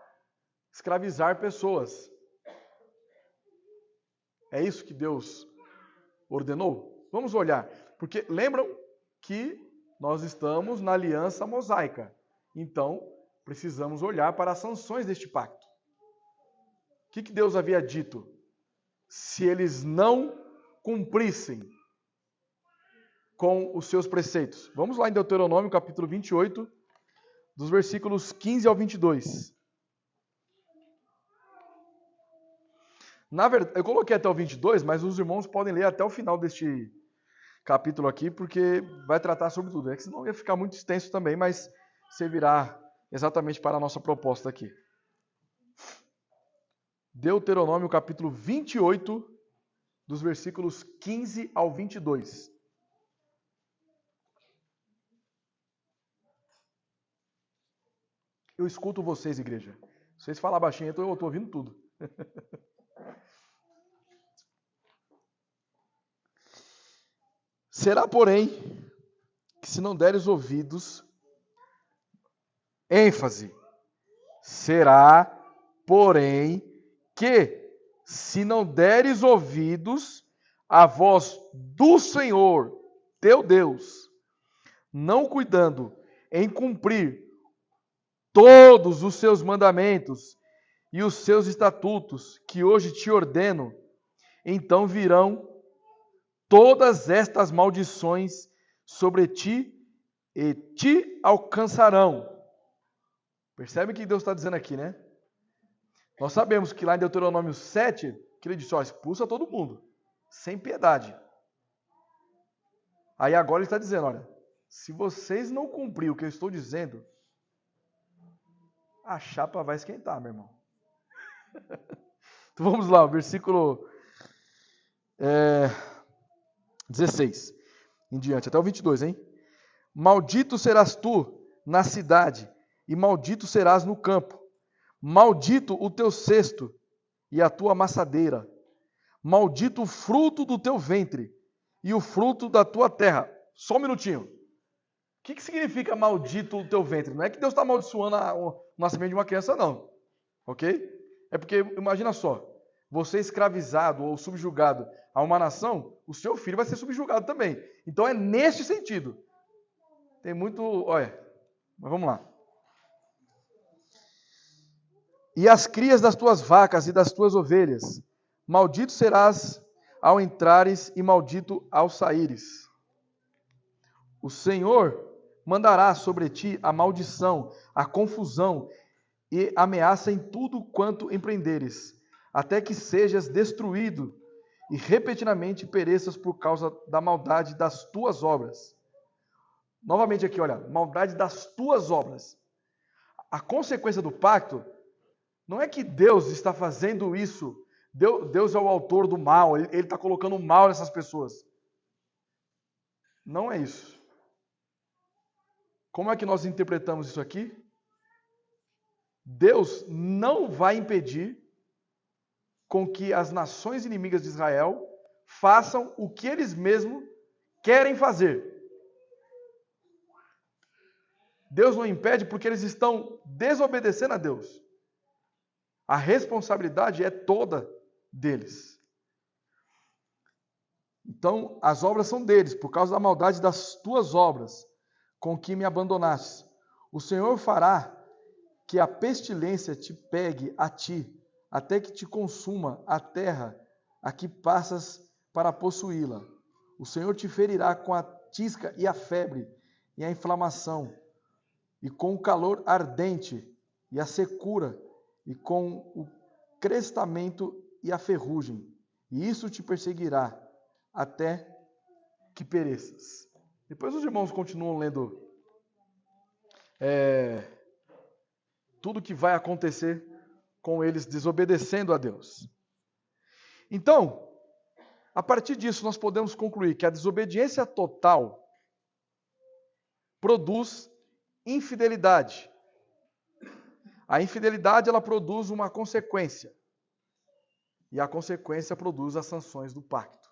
S1: escravizar pessoas. É isso que Deus ordenou? Vamos olhar, porque lembram que nós estamos na aliança mosaica. Então, precisamos olhar para as sanções deste pacto. O que Deus havia dito? Se eles não cumprissem com os seus preceitos. Vamos lá em Deuteronômio, capítulo 28, dos versículos 15 ao 22. Na verdade, eu coloquei até o 22, mas os irmãos podem ler até o final deste capítulo aqui, porque vai tratar sobre tudo. Senão ia ficar muito extenso também, mas servirá exatamente para a nossa proposta aqui. Deuteronômio, capítulo 28, dos versículos 15 ao 22. Eu escuto vocês, igreja. Se vocês falam baixinho, eu estou ouvindo tudo. Será, porém, que se não deres ouvidos, ênfase, será, porém, que se não deres ouvidos à voz do Senhor, teu Deus, não cuidando em cumprir todos os seus mandamentos e os seus estatutos que hoje te ordeno, então virão todas estas maldições sobre ti e te alcançarão. Percebe o que Deus está dizendo aqui, né? Nós sabemos que lá em Deuteronômio 7, que ele disse, expulsa todo mundo, sem piedade. Aí agora ele está dizendo, olha, se vocês não cumprirem o que eu estou dizendo, a chapa vai esquentar, meu irmão. Então vamos lá, o versículo 16 em diante, até o 22, hein? Maldito serás tu na cidade, e maldito serás no campo. Maldito o teu cesto e a tua amassadeira. Maldito o fruto do teu ventre e o fruto da tua terra. Só um minutinho. O que significa maldito o teu ventre? Não é que Deus está amaldiçoando o nascimento de uma criança, não. Ok? É porque, imagina só, você escravizado ou subjugado a uma nação, o seu filho vai ser subjugado também. Então é neste sentido. Tem muito... Olha, mas vamos lá. E as crias das tuas vacas e das tuas ovelhas, maldito serás ao entrares e maldito ao saíres. O Senhor mandará sobre ti a maldição, a confusão e ameaça em tudo quanto empreenderes, até que sejas destruído e repetidamente pereças por causa da maldade das tuas obras. Novamente aqui, olha, maldade das tuas obras. A consequência do pacto não é que Deus está fazendo isso, Deus é o autor do mal, Ele está colocando mal nessas pessoas. Não é isso. Como é que nós interpretamos isso aqui? Deus não vai impedir com que as nações inimigas de Israel façam o que eles mesmos querem fazer. Deus não impede porque eles estão desobedecendo a Deus. A responsabilidade é toda deles. Então, as obras são deles, por causa da maldade das tuas obras, com que me abandonastes. O Senhor fará que a pestilência te pegue a ti, até que te consuma a terra a que passas para possuí-la. O Senhor te ferirá com a tisca e a febre, e a inflamação, e com o calor ardente, e a secura, e com o crestamento e a ferrugem. E isso te perseguirá até que pereças. Depois os irmãos continuam lendo tudo que vai acontecer com eles desobedecendo a Deus. Então, a partir disso, nós podemos concluir que a desobediência total produz infidelidade. A infidelidade, ela produz uma consequência. E a consequência produz as sanções do pacto.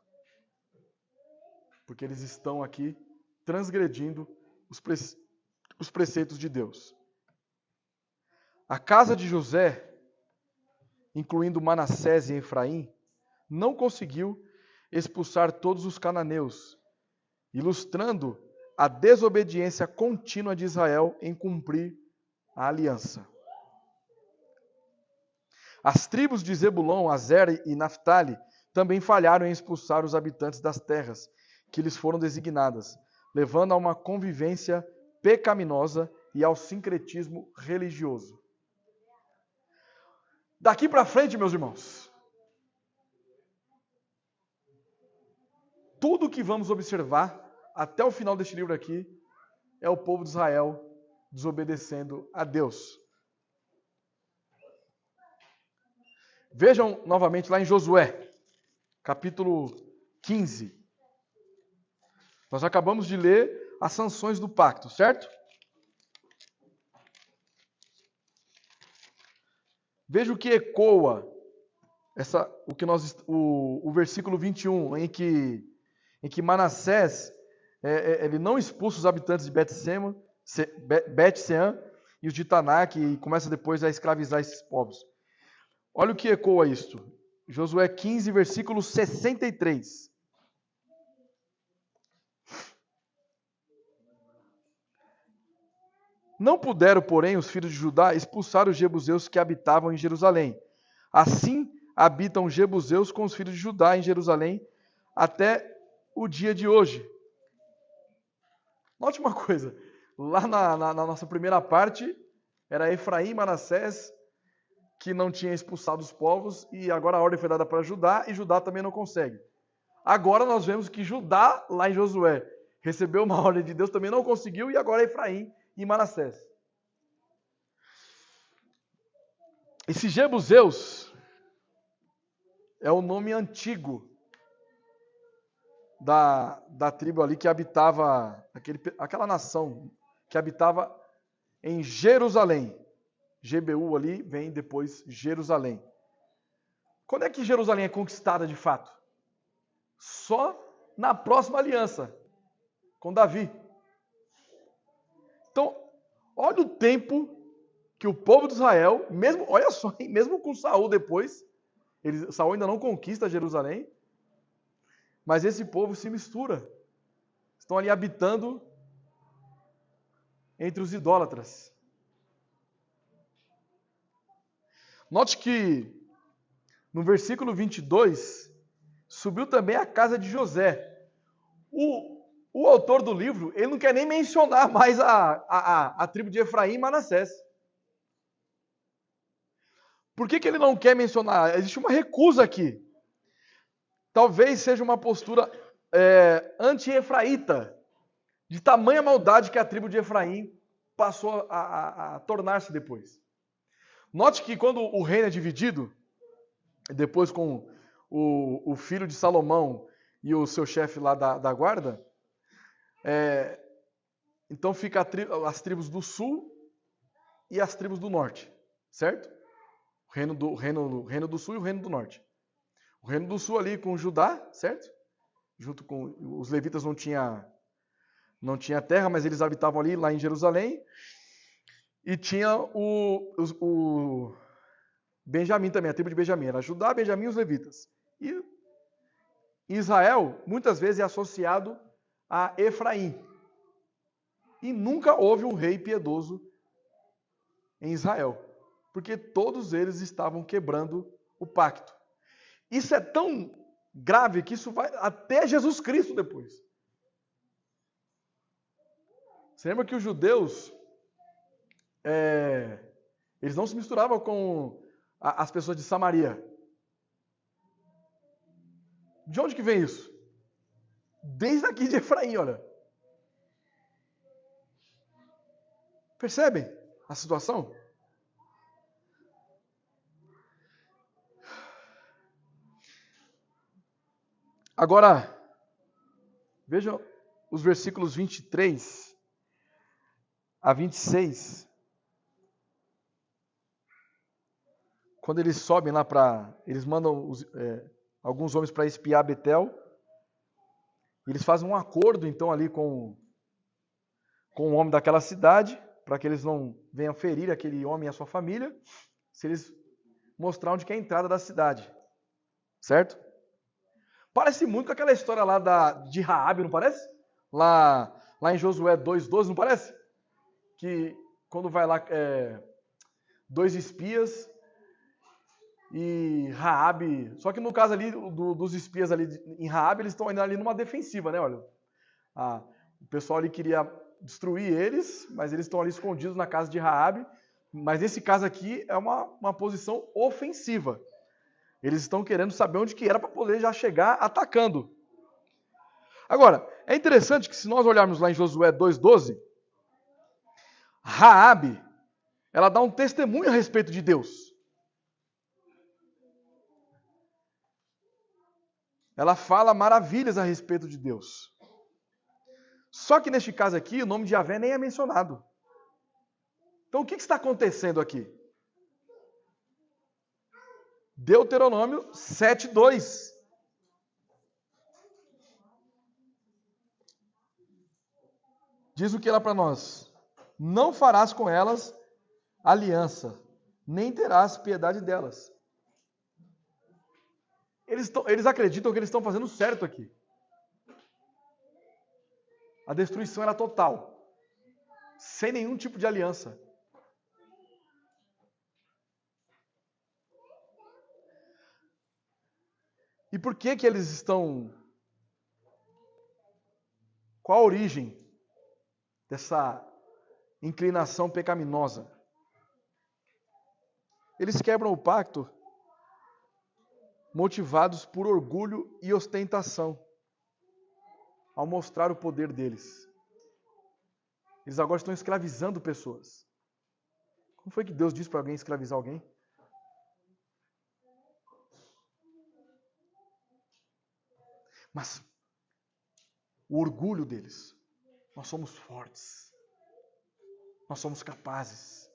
S1: Porque eles estão aqui transgredindo os preceitos de Deus. A casa de José, incluindo Manassés e Efraim, não conseguiu expulsar todos os cananeus, ilustrando a desobediência contínua de Israel em cumprir a aliança. As tribos de Zebulon, Azer e Naftali também falharam em expulsar os habitantes das terras que lhes foram designadas, levando a uma convivência pecaminosa e ao sincretismo religioso. Daqui para frente, meus irmãos, tudo que vamos observar até o final deste livro aqui é o povo de Israel desobedecendo a Deus. Vejam novamente lá em Josué, capítulo 15. Nós acabamos de ler as sanções do pacto, certo? Veja o que ecoa o versículo 21, em que Manassés ele não expulsa os habitantes de Bet-Sean e os de Tanak e começa depois a escravizar esses povos. Olha o que ecoa isto. Josué 15, versículo 63. Não puderam, porém, os filhos de Judá expulsar os jebuseus que habitavam em Jerusalém. Assim habitam os jebuseus com os filhos de Judá em Jerusalém até o dia de hoje. Note uma coisa, lá na nossa primeira parte, era Efraim e Manassés que não tinha expulsado os povos, e agora a ordem foi dada para Judá, e Judá também não consegue. Agora nós vemos que Judá, lá em Josué, recebeu uma ordem de Deus, também não conseguiu, e agora é Efraim e Manassés. Esses jebuseus é o nome antigo da tribo ali que habitava, aquela nação que habitava em Jerusalém. GBU ali vem depois Jerusalém. Quando é que Jerusalém é conquistada de fato? Só na próxima aliança, com Davi. Então, olha o tempo que o povo de Israel, olha só, mesmo com Saul depois, Saul ainda não conquista Jerusalém, mas esse povo se mistura. Estão ali habitando entre os idólatras. Note que no versículo 22, subiu também a casa de José. O autor do livro, ele não quer nem mencionar mais a tribo de Efraim e Manassés. Por que ele não quer mencionar? Existe uma recusa aqui. Talvez seja uma postura anti-efraíta, de tamanha maldade que a tribo de Efraim passou a tornar-se depois. Note que quando o reino é dividido, depois com o filho de Salomão e o seu chefe lá da guarda, então fica as tribos do sul e as tribos do norte, certo? O reino do sul e o reino do norte. O reino do sul ali com Judá, certo? Junto com os levitas não tinha terra, mas eles habitavam ali lá em Jerusalém. E tinha o Benjamim também, a tribo de Benjamim. Era Judá, Benjamim e os levitas. E Israel, muitas vezes, é associado a Efraim. E nunca houve um rei piedoso em Israel. porque todos eles estavam quebrando o pacto. Isso é tão grave que isso vai até Jesus Cristo depois. Você lembra que os judeus, eles não se misturavam com as pessoas de Samaria. De onde que vem isso? Desde aqui de Efraim, olha. Percebem a situação? Agora, vejam os versículos 23 a 26. Quando eles sobem lá eles mandam alguns homens para espiar Betel. Eles fazem um acordo, então, ali com o homem daquela cidade, para que eles não venham ferir aquele homem e a sua família, se eles mostrar onde que é a entrada da cidade. Certo? Parece muito com aquela história lá de Raabe, não parece? Lá em Josué 2:12, não parece? Que quando vai lá 2 espias e Raabe... Só que no caso ali dos espias ali em Raabe, eles estão ainda ali numa defensiva, né? Olha, o pessoal ali queria destruir eles, mas eles estão ali escondidos na casa de Raabe. Mas nesse caso aqui é uma posição ofensiva. Eles estão querendo saber onde que era para poder já chegar atacando. Agora, é interessante que se nós olharmos lá em Josué 2:12, Raabe, ela dá um testemunho a respeito de Deus. Ela fala maravilhas a respeito de Deus. Só que neste caso aqui, o nome de Yahvé nem é mencionado. Então o que está acontecendo aqui? Deuteronômio 7:2. Diz o que lá para nós? Não farás com elas aliança, nem terás piedade delas. Eles acreditam que eles estão fazendo certo aqui. A destruição era total, sem nenhum tipo de aliança. E por que eles estão... Qual a origem dessa inclinação pecaminosa? Eles quebram o pacto motivados por orgulho e ostentação, ao mostrar o poder deles. Eles agora estão escravizando pessoas. Como foi que Deus disse para alguém escravizar alguém? Mas o orgulho deles, nós somos fortes, nós somos capazes.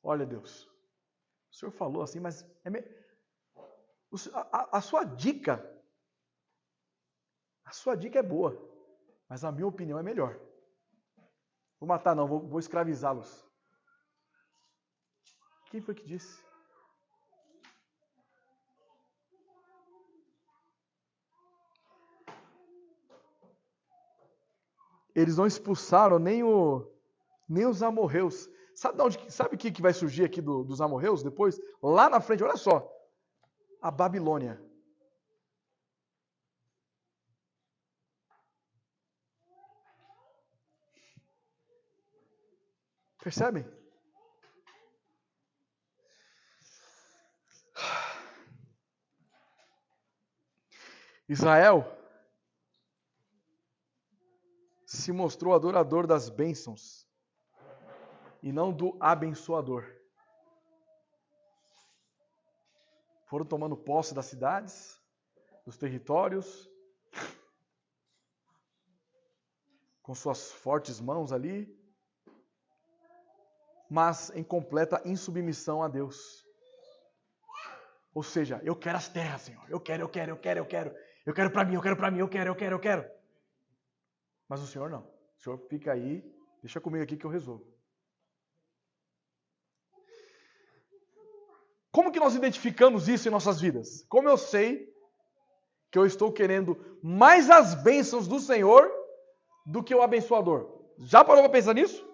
S1: Olha, Deus, o Senhor falou assim, mas a sua dica é boa, mas a minha opinião é melhor. Vou matar não, vou escravizá-los. Quem foi que disse? Eles não expulsaram nem os amorreus. Sabe o que vai surgir aqui dos amorreus depois? Lá na frente, olha só. A Babilônia. Percebem? Israel se mostrou adorador das bênçãos e não do abençoador. Foram tomando posse das cidades, dos territórios, com suas fortes mãos ali, mas em completa insubmissão a Deus. Ou seja, eu quero as terras, Senhor. Eu quero. Eu quero para mim, eu quero. Mas o Senhor não. O Senhor fica aí, deixa comigo aqui que eu resolvo. Como que nós identificamos isso em nossas vidas? Como eu sei que eu estou querendo mais as bênçãos do Senhor do que o abençoador? Já parou para pensar nisso?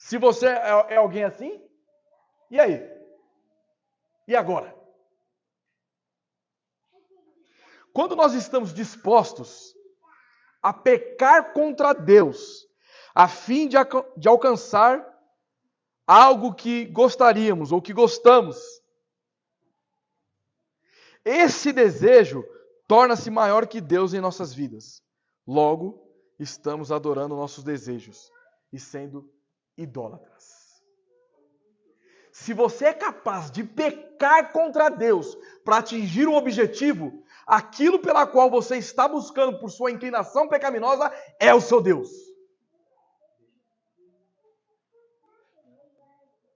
S1: Se você é alguém assim, e aí? E agora? Quando nós estamos dispostos a pecar contra Deus, a fim de alcançar algo que gostaríamos ou que gostamos, esse desejo torna-se maior que Deus em nossas vidas. Logo, estamos adorando nossos desejos e sendo idólatras. Se você é capaz de pecar contra Deus para atingir um objetivo, aquilo pela qual você está buscando por sua inclinação pecaminosa é o seu Deus.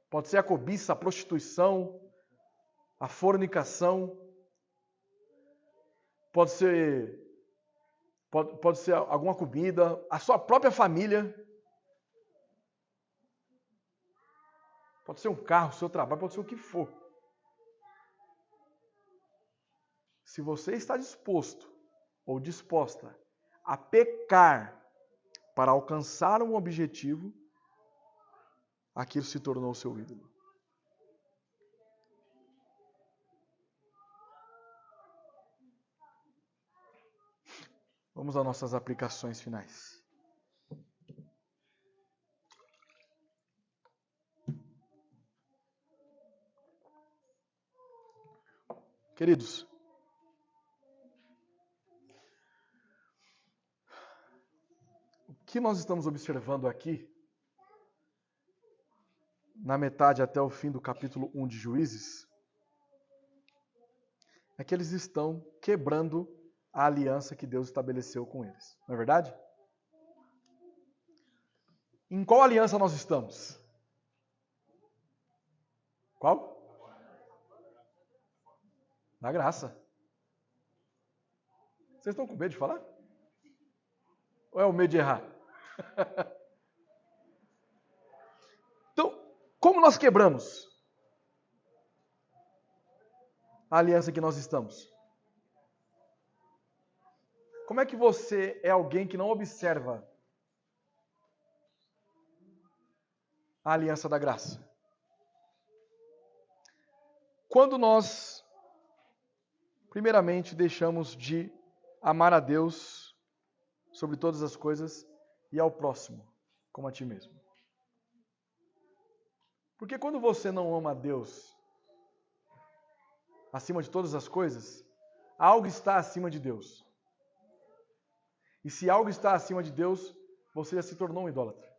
S1: Pode ser a cobiça, a prostituição, a fornicação, pode ser alguma comida, a sua própria família. Pode ser um carro, o seu trabalho, pode ser o que for. Se você está disposto ou disposta a pecar para alcançar um objetivo, aquilo se tornou o seu ídolo. Vamos às nossas aplicações finais. Queridos, o que nós estamos observando aqui, na metade até o fim do capítulo 1 de Juízes, é que eles estão quebrando a aliança que Deus estabeleceu com eles. Não é verdade? Em qual aliança nós estamos? Qual? Na graça. Vocês estão com medo de falar? Ou é o medo de errar? Então, como nós quebramos a aliança que nós estamos? Como é que você é alguém que não observa a aliança da graça? Quando nós, primeiramente, deixamos de amar a Deus sobre todas as coisas e ao próximo, como a ti mesmo. Porque quando você não ama a Deus acima de todas as coisas, algo está acima de Deus. E se algo está acima de Deus, você já se tornou um idólatra.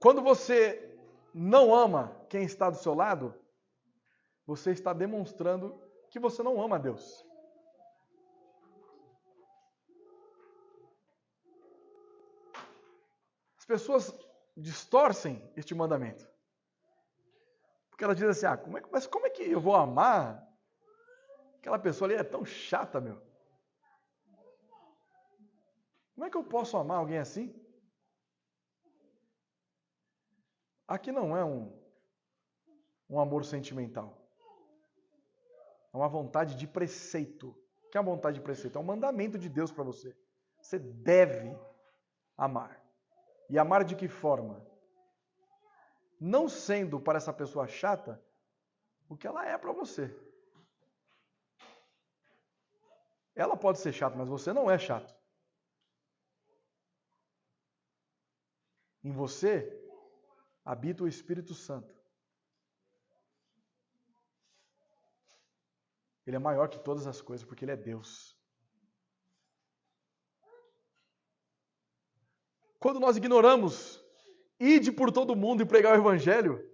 S1: Quando você não ama quem está do seu lado, você está demonstrando que você não ama a Deus. As pessoas distorcem este mandamento. Porque ela diz assim, mas como é que eu vou amar? Aquela pessoa ali é tão chata, meu. Como é que eu posso amar alguém assim? Aqui não é um amor sentimental. É uma vontade de preceito. O que é uma vontade de preceito? É um mandamento de Deus para você. Você deve amar. E amar de que forma? Não sendo para essa pessoa chata o que ela é para você. Ela pode ser chata, mas você não é chato. Em você habita o Espírito Santo. Ele é maior que todas as coisas, porque Ele é Deus. Quando nós ignoramos, ide por todo mundo e pregar o Evangelho,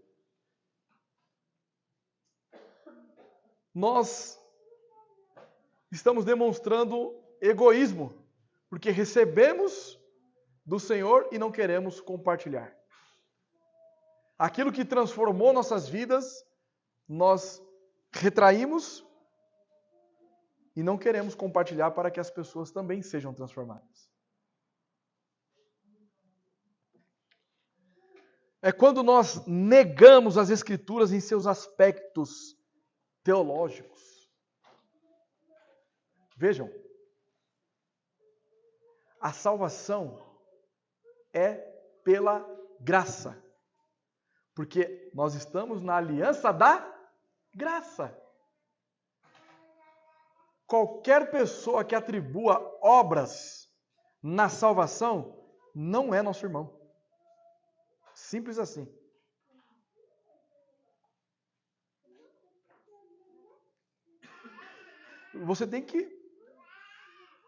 S1: nós estamos demonstrando egoísmo, porque recebemos do Senhor e não queremos compartilhar. Aquilo que transformou nossas vidas, nós retraímos e não queremos compartilhar para que as pessoas também sejam transformadas. É quando nós negamos as Escrituras em seus aspectos teológicos. Vejam, A salvação é pela graça. Porque nós estamos na aliança da graça. Qualquer pessoa que atribua obras na salvação não é nosso irmão. Simples assim. Você tem que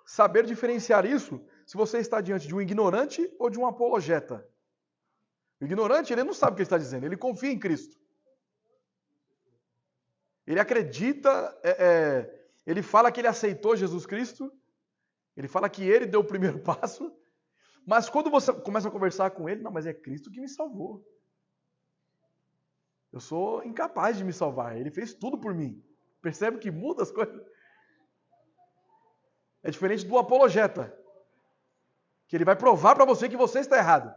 S1: saber diferenciar isso se você está diante de um ignorante ou de um apologeta. O ignorante, ele não sabe o que ele está dizendo, ele confia em Cristo. Ele acredita, ele fala que ele aceitou Jesus Cristo, ele fala que ele deu o primeiro passo, mas quando você começa a conversar com ele, não, mas é Cristo que me salvou. Eu sou incapaz de me salvar, ele fez tudo por mim. Percebe que muda as coisas? É diferente do apologeta, que ele vai provar para você que você está errado.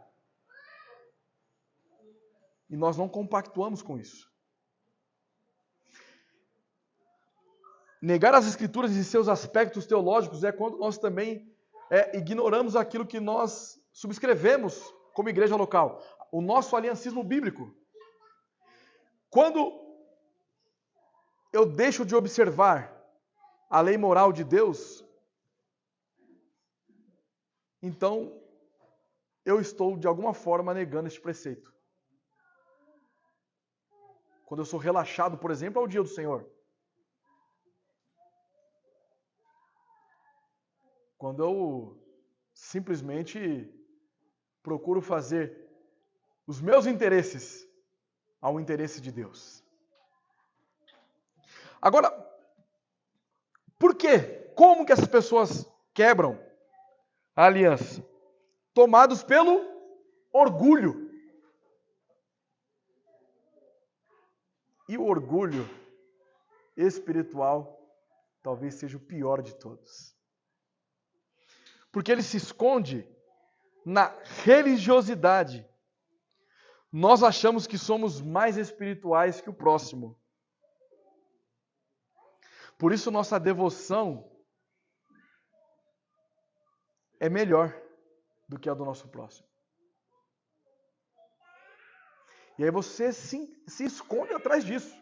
S1: E nós não compactuamos com isso. Negar as Escrituras e seus aspectos teológicos é quando nós também ignoramos aquilo que nós subscrevemos como igreja local, o nosso aliancismo bíblico. Quando eu deixo de observar a lei moral de Deus, então eu estou de alguma forma negando este preceito. Quando eu sou relaxado, por exemplo, ao dia do Senhor. Quando eu simplesmente procuro fazer os meus interesses ao interesse de Deus. Agora, por quê? Como que essas pessoas quebram a aliança? Tomados pelo orgulho. E o orgulho espiritual talvez seja o pior de todos. Porque ele se esconde na religiosidade. Nós achamos que somos mais espirituais que o próximo. Por isso nossa devoção é melhor do que a do nosso próximo. E aí você se esconde atrás disso.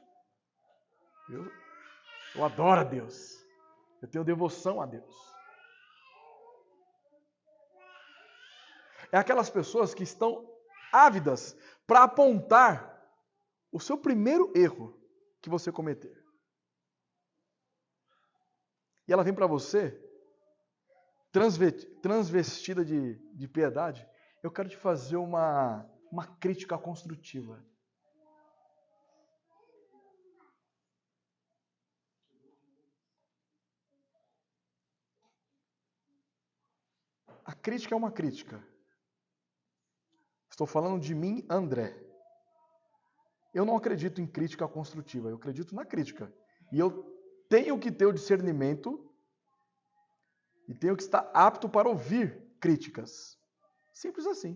S1: Eu adoro a Deus. Eu tenho devoção a Deus. É aquelas pessoas que estão ávidas para apontar o seu primeiro erro que você cometer. E ela vem para você, transvestida de piedade. Eu quero te fazer uma crítica construtiva. A crítica é uma crítica. Estou falando de mim, André. Eu não acredito em crítica construtiva, eu acredito na crítica. E eu tenho que ter o discernimento e tenho que estar apto para ouvir críticas. Simples assim.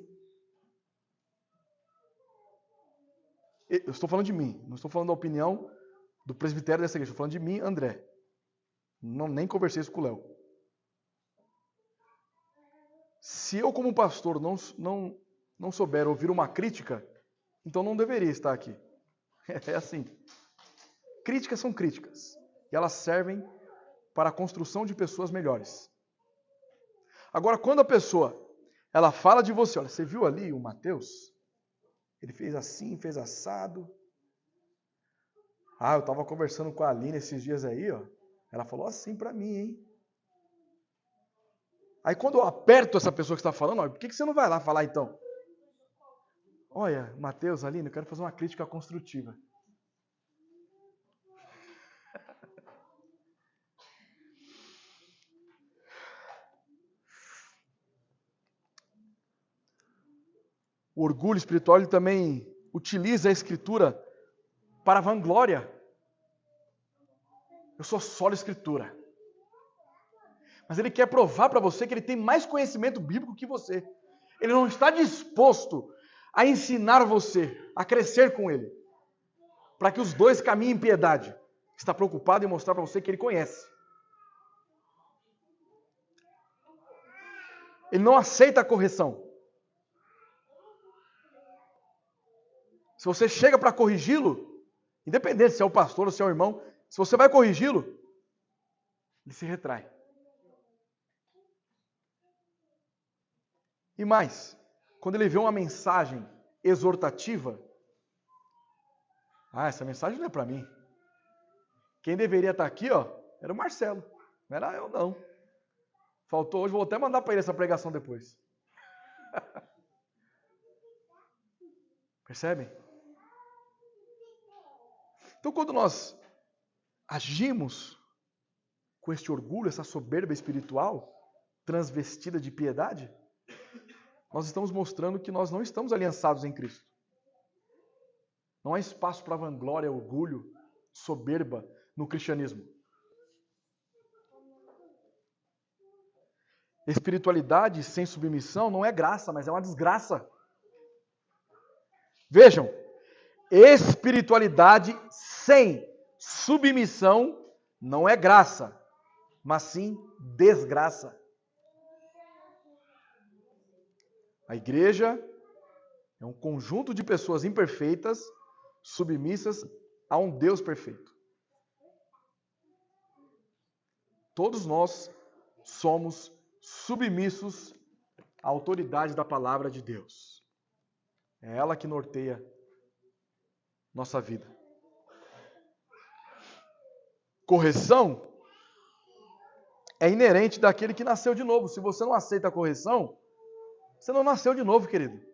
S1: Eu estou falando de mim, não estou falando da opinião do presbitério dessa igreja, estou falando de mim, André. Nem conversei isso com o Léo. Se eu, como pastor, não souber ouvir uma crítica, então não deveria estar aqui. É assim. Críticas são críticas. E elas servem para a construção de pessoas melhores. Agora, quando a pessoa, ela fala de você, olha, você viu ali o Mateus? Ele fez assim, fez assado. Eu estava conversando com a Aline esses dias aí, ó. Ela falou assim para mim, hein? Aí quando eu aperto essa pessoa que está falando, olha, por que você não vai lá falar então? Olha, Mateus, Aline, eu quero fazer uma crítica construtiva. O orgulho espiritual, ele também utiliza a Escritura para a vanglória. Eu sou só a Escritura. Mas ele quer provar para você que ele tem mais conhecimento bíblico que você. Ele não está disposto a ensinar você, a crescer com ele, para que os dois caminhem em piedade. Está preocupado em mostrar para você que ele conhece. Ele não aceita a correção. Se você chega para corrigi-lo, independente se é o pastor ou se é o irmão, se você vai corrigi-lo, ele se retrai. E mais, quando ele vê uma mensagem exortativa, essa mensagem não é para mim. Quem deveria estar aqui, era o Marcelo. Não era eu, não. Faltou hoje, vou até mandar para ele essa pregação depois. Percebem? Então, quando nós agimos com este orgulho, essa soberba espiritual, transvestida de piedade, nós estamos mostrando que nós não estamos aliançados em Cristo. Não há espaço para vanglória, orgulho, soberba no cristianismo. Espiritualidade sem submissão não é graça, mas é uma desgraça. Vejam, espiritualidade sem submissão não é graça, mas sim desgraça. A igreja é um conjunto de pessoas imperfeitas, submissas a um Deus perfeito. Todos nós somos submissos à autoridade da palavra de Deus. É ela que norteia nossa vida. Correção é inerente daquele que nasceu de novo. Se você não aceita a correção, você não nasceu de novo, querido.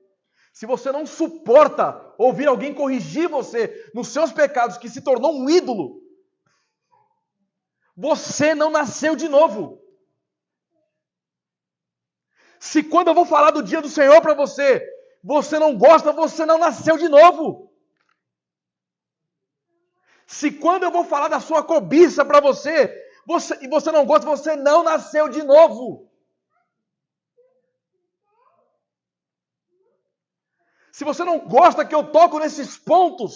S1: Se você não suporta ouvir alguém corrigir você nos seus pecados, que se tornou um ídolo, você não nasceu de novo. Se quando eu vou falar do dia do Senhor para você, você não gosta, você não nasceu de novo. Se quando eu vou falar da sua cobiça para você, e você não gosta, você não nasceu de novo. Se você não gosta que eu toco nesses pontos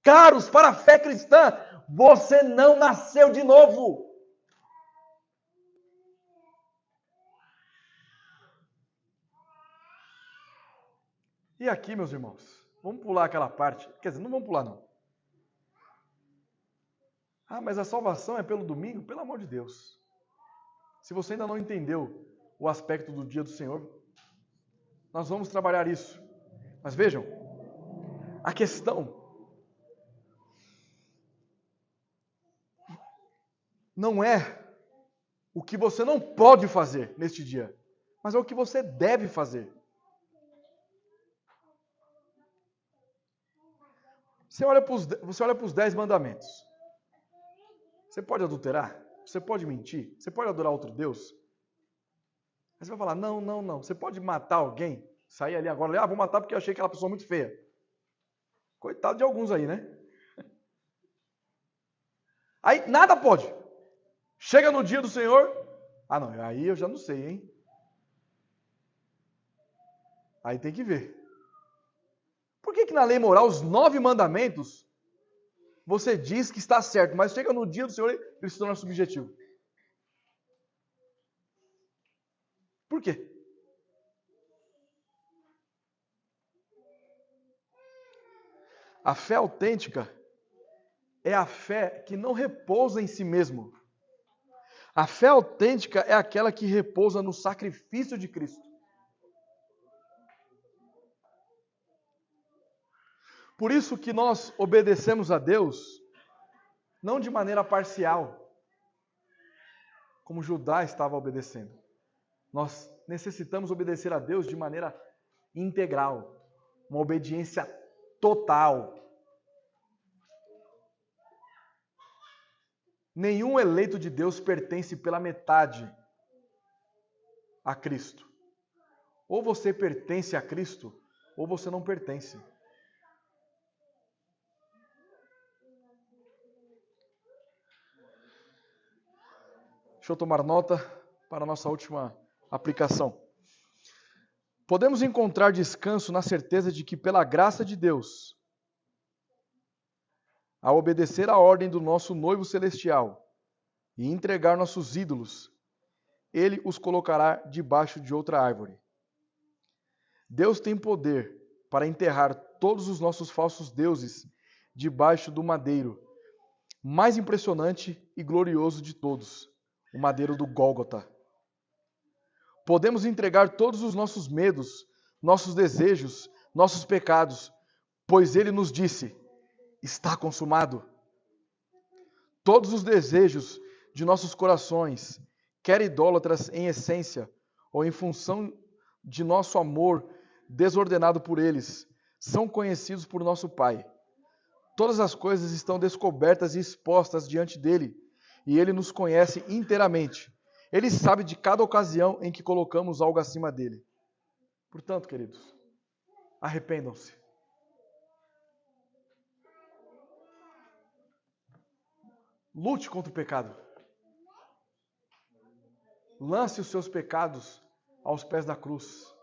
S1: caros para a fé cristã, você não nasceu de novo. E aqui, meus irmãos, vamos pular aquela parte. Quer dizer, não vamos pular, não. Mas a salvação é pelo domingo? Pelo amor de Deus. Se você ainda não entendeu o aspecto do dia do Senhor, nós vamos trabalhar isso. Mas vejam, a questão não é o que você não pode fazer neste dia, mas é o que você deve fazer. Você olha para os 10 mandamentos. Você pode adulterar? Você pode mentir? Você pode adorar outro Deus? Aí você vai falar, não. Você pode matar alguém? Sair ali agora, vou matar porque eu achei aquela pessoa muito feia. Coitado de alguns aí, né? Aí nada pode. Chega no dia do Senhor, não, aí eu já não sei, hein? Aí tem que ver. Por que na lei moral, os 9 mandamentos, você diz que está certo, mas chega no dia do Senhor, ele se torna subjetivo? Por quê? A fé autêntica é a fé que não repousa em si mesmo. A fé autêntica é aquela que repousa no sacrifício de Cristo. Por isso que nós obedecemos a Deus, não de maneira parcial, como Judá estava obedecendo. Nós necessitamos obedecer a Deus de maneira integral, uma obediência total. Nenhum eleito de Deus pertence pela metade a Cristo. Ou você pertence a Cristo, ou você não pertence. Deixa eu tomar nota para a nossa última aplicação. Podemos encontrar descanso na certeza de que, pela graça de Deus, ao obedecer à ordem do nosso noivo celestial e entregar nossos ídolos, ele os colocará debaixo de outra árvore. Deus tem poder para enterrar todos os nossos falsos deuses debaixo do madeiro mais impressionante e glorioso de todos, o madeiro do Gólgota. Podemos entregar todos os nossos medos, nossos desejos, nossos pecados, pois ele nos disse: está consumado. Todos os desejos de nossos corações, quer idólatras em essência ou em função de nosso amor desordenado por eles, são conhecidos por nosso Pai. Todas as coisas estão descobertas e expostas diante dele, e ele nos conhece inteiramente. Ele sabe de cada ocasião em que colocamos algo acima dele. Portanto, queridos, arrependam-se. Lute contra o pecado. Lance os seus pecados aos pés da cruz.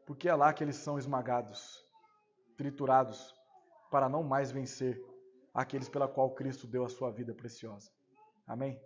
S1: Porque é lá que eles são esmagados, triturados, para não mais vencer aqueles pela qual Cristo deu a sua vida preciosa. Amém?